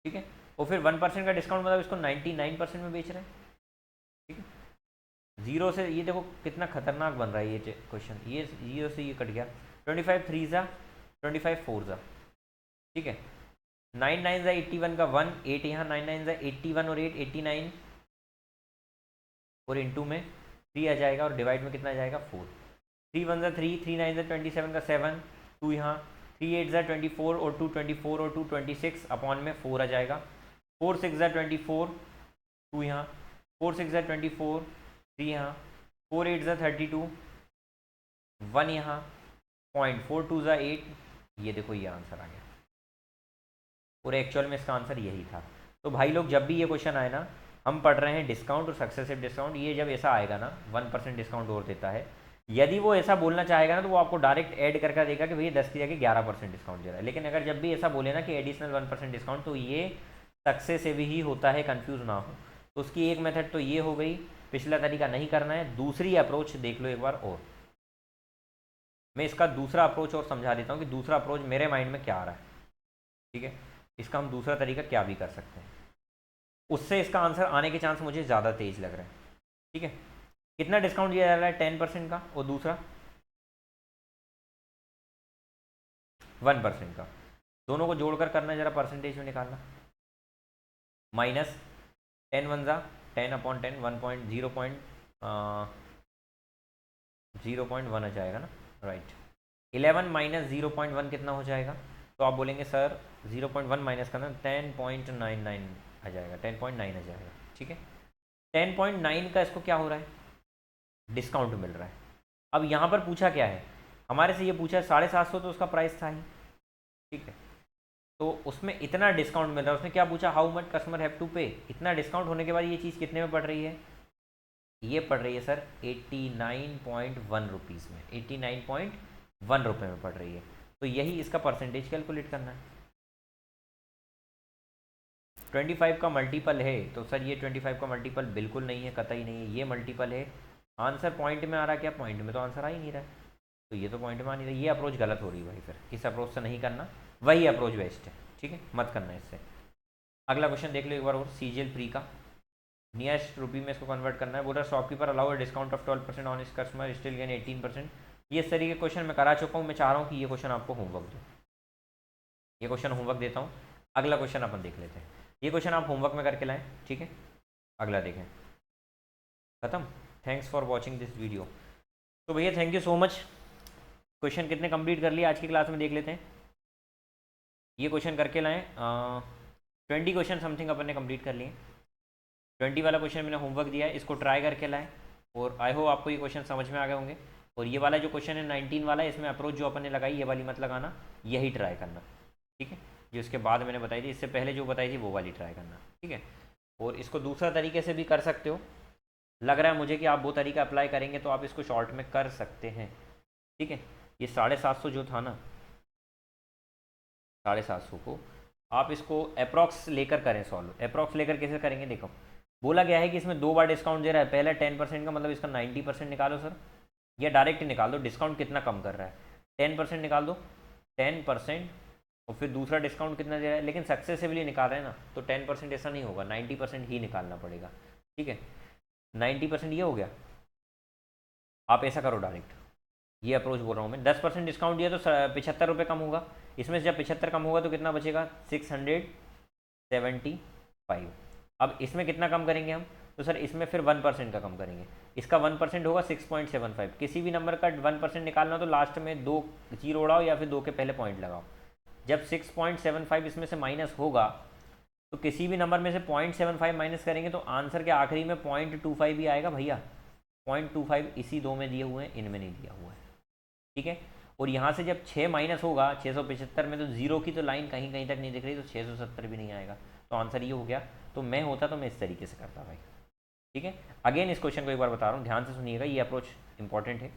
ठीक है, और फिर 1% का डिस्काउंट मतलब इसको 99% में बेच रहे हैं, ठीक है। जीरो से ये देखो कितना खतरनाक बन रहा है ये क्वेश्चन, ये जीरो से ये कट गया, 25 3 ज़ा 25 4 ज़ा, ठीक है, 9 9 ज़ा 81 का 1, 8 यहाँ, 9 9 ज़ा 81 और 8 89, और इंटू में 3 आ जाएगा, और डिवाइड में कितना आ जाएगा 4, 3 1 ज़ा 3, 3 9 ज़ा 27 का 7, 2 यहाँ, 3 8 ज़ा 24 और 2 24 और 2 26 अपॉन में 4 आ जाएगा, 4 6 ज़ा 24, 2 यहाँ, 4 6 ज़ा 24, 3 यहाँ, 4 8 ज़ा 32, 1 यहाँ, 0.42 ज़ा 8, ये देखो ये आंसर आ गया, और एक्चुअल में इसका आंसर यही था। तो भाई लोग जब भी ये क्वेश्चन आए ना, हम पढ़ रहे हैं डिस्काउंट और सक्सेसिव डिस्काउंट, ये जब ऐसा आएगा ना 1% डिस्काउंट और देता है, यदि वो ऐसा बोलना चाहेगा ना तो वो आपको डायरेक्ट ऐड करके देगा कि भैया 10 की जगह 11% डिस्काउंट दे रहा है। लेकिन अगर जब भी ऐसा बोले ना कि एडिशनल 1% डिस्काउंट, तो ये सक्सेसिव ही होता है, कन्फ्यूज़ ना हो। तो उसकी एक मेथड तो ये हो गई, पिछला तरीका नहीं करना है। दूसरी अप्रोच देख लो एक बार, और मैं इसका दूसरा अप्रोच और समझा देता हूँ कि दूसरा अप्रोच मेरे माइंड में क्या आ रहा है, ठीक है, इसका हम दूसरा तरीका क्या भी कर सकते हैं, उससे इसका आंसर आने के चांस मुझे ज़्यादा तेज लग रहा है, ठीक है। कितना डिस्काउंट दिया जा रहा है 10% का, और दूसरा 1% का, दोनों को जोड़कर करना, जरा परसेंटेज में निकालना, माइनस 10 1 ज़ा 10 अपॉन 10, 0.1 आ जाएगा ना, राइट। 11 माइनस 0.1 कितना हो जाएगा, तो आप बोलेंगे सर 0.1 माइनस करना, 10.99 आ जाएगा, 10.9 आ जाएगा, ठीक है। 10.9 का इसको क्या हो रहा है, डिस्काउंट मिल रहा है। अब यहाँ पर पूछा क्या है, हमारे से ये पूछा है 750, तो उसका प्राइस था ही, ठीक है, तो उसमें इतना डिस्काउंट मिल रहा है। उसने क्या पूछा, how much customer have to pay, इतना डिस्काउंट होने के बाद ये चीज़ कितने में पड़ रही है, ये पड़ रही है सर 89.1 रुपीज़ में, 89.1 रुपये में पड़ रही है। तो यही इसका परसेंटेज कैलकुलेट करना है। 25 का मल्टीपल है तो सर ये 25 का मल्टीपल बिल्कुल नहीं है, कतई नहीं है, ये मल्टीपल है। आंसर पॉइंट में आ रहा है क्या? पॉइंट में तो आंसर आ ही नहीं रहा है, तो ये तो पॉइंट में आ नहीं रहा। ये अप्रोच गलत हो रही है भाई, फिर इस अप्रोच से नहीं करना, वही अप्रोच बेस्ट है, ठीक है, मत करना इससे। अगला क्वेश्चन देख लो एक बार और, सीजीएल प्री का नियरेस्ट रुपी में इसको कन्वर्ट करना है। बोला shopkeeper allow discount of 12% on इस कस्टमर स्टिल गेन 18%। ये इस तरीके क्वेश्चन मैं करा चुका हूँ, मैं चाह रहा हूँ कि ये क्वेश्चन आपको होमवर्क दो, ये क्वेश्चन होमवर्क देता हूँ। अगला क्वेश्चन अपन देख लेते हैं, ये क्वेश्चन आप होमवर्क में करके लाएं, ठीक है। अगला देखें, खत्म। Thanks for watching this video. तो भैया thank you so much. Question कितने कंप्लीट कर लिए आज की क्लास में देख लेते हैं। ये क्वेश्चन करके लाएँ, 20 क्वेश्चन समथिंग अपन ने कंप्लीट कर लिए। 20 वाला क्वेश्चन मैंने होमवर्क दिया है, इसको ट्राई करके लाएँ और आई होप आपको ये क्वेश्चन समझ में आ गए होंगे। और ये वाला जो क्वेश्चन है 19 वाला, इसमें अप्रोच जो अपन ने लगाई ये वाली मत लगाना, यही ट्राई करना, ठीक है। जो इसके बाद मैंने बताई थी, इससे पहले जो बताई थी वो वाली ट्राई करना, ठीक है। और इसको दूसरा तरीके से भी कर सकते हो, लग रहा है मुझे कि आप वो तरीका अप्लाई करेंगे तो आप इसको शॉर्ट में कर सकते हैं, ठीक है। ये 750 जो था ना, 750 को आप इसको अप्रॉक्स लेकर करें सॉल्व। अप्रॉक्स लेकर कैसे करेंगे, देखो बोला गया है कि इसमें 2 बार डिस्काउंट दे रहा है, पहला 10% का मतलब इसका 90% निकालो सर, या डायरेक्ट निकाल दो, डिस्काउंट कितना कम कर रहा है, 10% निकाल दो, 10%, और फिर दूसरा डिस्काउंट कितना दे रहा है, लेकिन सक्सेसिवली निकाल रहे हैं ना, तो 10% ऐसा नहीं होगा, 90% ही निकालना पड़ेगा, ठीक है। 90% ये हो गया, आप ऐसा करो डायरेक्ट, ये अप्रोच बोल रहा हूँ मैं। 10% डिस्काउंट दिया तो 75 रुपये कम होगा, इसमें से जब 75 कम होगा तो कितना बचेगा, 675। अब इसमें कितना कम करेंगे हम, तो सर इसमें फिर 1% का कम करेंगे, इसका 1% होगा 6.75। किसी भी नंबर का 1% निकालना तो लास्ट में 2 जीरो उड़ाओ या फिर 2 के पहले पॉइंट लगाओ। जब 6.75 इसमें से माइनस होगा तो किसी भी नंबर में से 0.75 माइनस करेंगे तो आंसर के आखिरी में 0.25 ही आएगा भैया। 0.25 इसी दो में दिए हुए हैं, इनमें नहीं दिया हुआ है, ठीक है। और यहाँ से जब 6 माइनस होगा 675 में, तो जीरो की तो लाइन कहीं कहीं तक नहीं दिख रही, तो 670 भी नहीं आएगा, तो आंसर ये हो गया। तो मैं होता तो मैं इस तरीके से करता भाई, ठीक है। अगेन इस क्वेश्चन को एक बार बता रहा हूँ, ध्यान से सुनिएगा, ये अप्रोच इंपॉर्टेंट है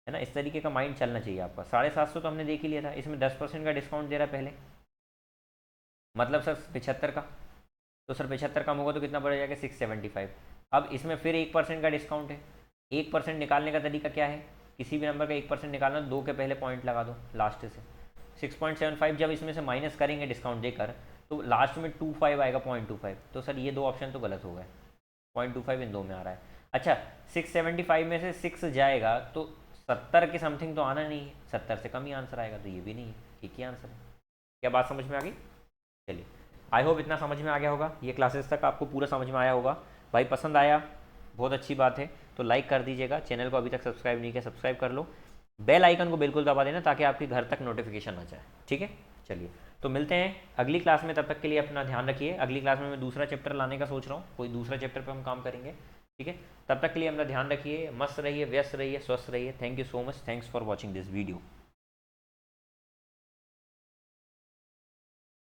ना, इस तरीके का माइंड चलना चाहिए आपका। 750 तो हमने देख ही लिया था, इसमें 10% का डिस्काउंट दे रहा है पहले, मतलब सर 75 का, तो सर 75 कम होगा तो कितना बढ़ जाएगा, 675। अब इसमें फिर 1% का डिस्काउंट है। 1% निकालने का तरीका क्या है, किसी भी नंबर का 1% निकालना, 2 के पहले पॉइंट लगा दो लास्ट से। 6.75 जब इसमें से माइनस करेंगे डिस्काउंट देकर तो लास्ट में 25 आएगा, 0.25। तो सर ये दो ऑप्शन तो गलत हो गए, 0.25 इन दो में आ रहा है। अच्छा 675 में से 6 जाएगा तो 70 के समथिंग तो आना नहीं है, 70 से कम ही आंसर आएगा, तो ये भी नहीं है, एक ही आंसर है। क्या बात समझ में आ गई? चलिए आई होप इतना समझ में आ गया होगा, ये क्लासेस तक आपको पूरा समझ में आया होगा। भाई पसंद आया, बहुत अच्छी बात है, तो लाइक कर दीजिएगा। चैनल को अभी तक सब्सक्राइब नहीं किया, सब्सक्राइब कर लो, बेल आइकन को बिल्कुल दबा देना ताकि आपके घर तक नोटिफिकेशन आ जाए, ठीक है। चलिए तो मिलते हैं अगली क्लास में, तब तक के लिए अपना ध्यान रखिए। अगली क्लास में मैं दूसरा चैप्टर लाने का सोच रहा हूँ, कोई दूसरा चैप्टर पर हम काम करेंगे, ठीक है। तब तक के लिए अपना ध्यान रखिए, मस्त रहिए, व्यस्त रहिए, स्वस्थ रहिए। Thank you so much, thanks for watching this video.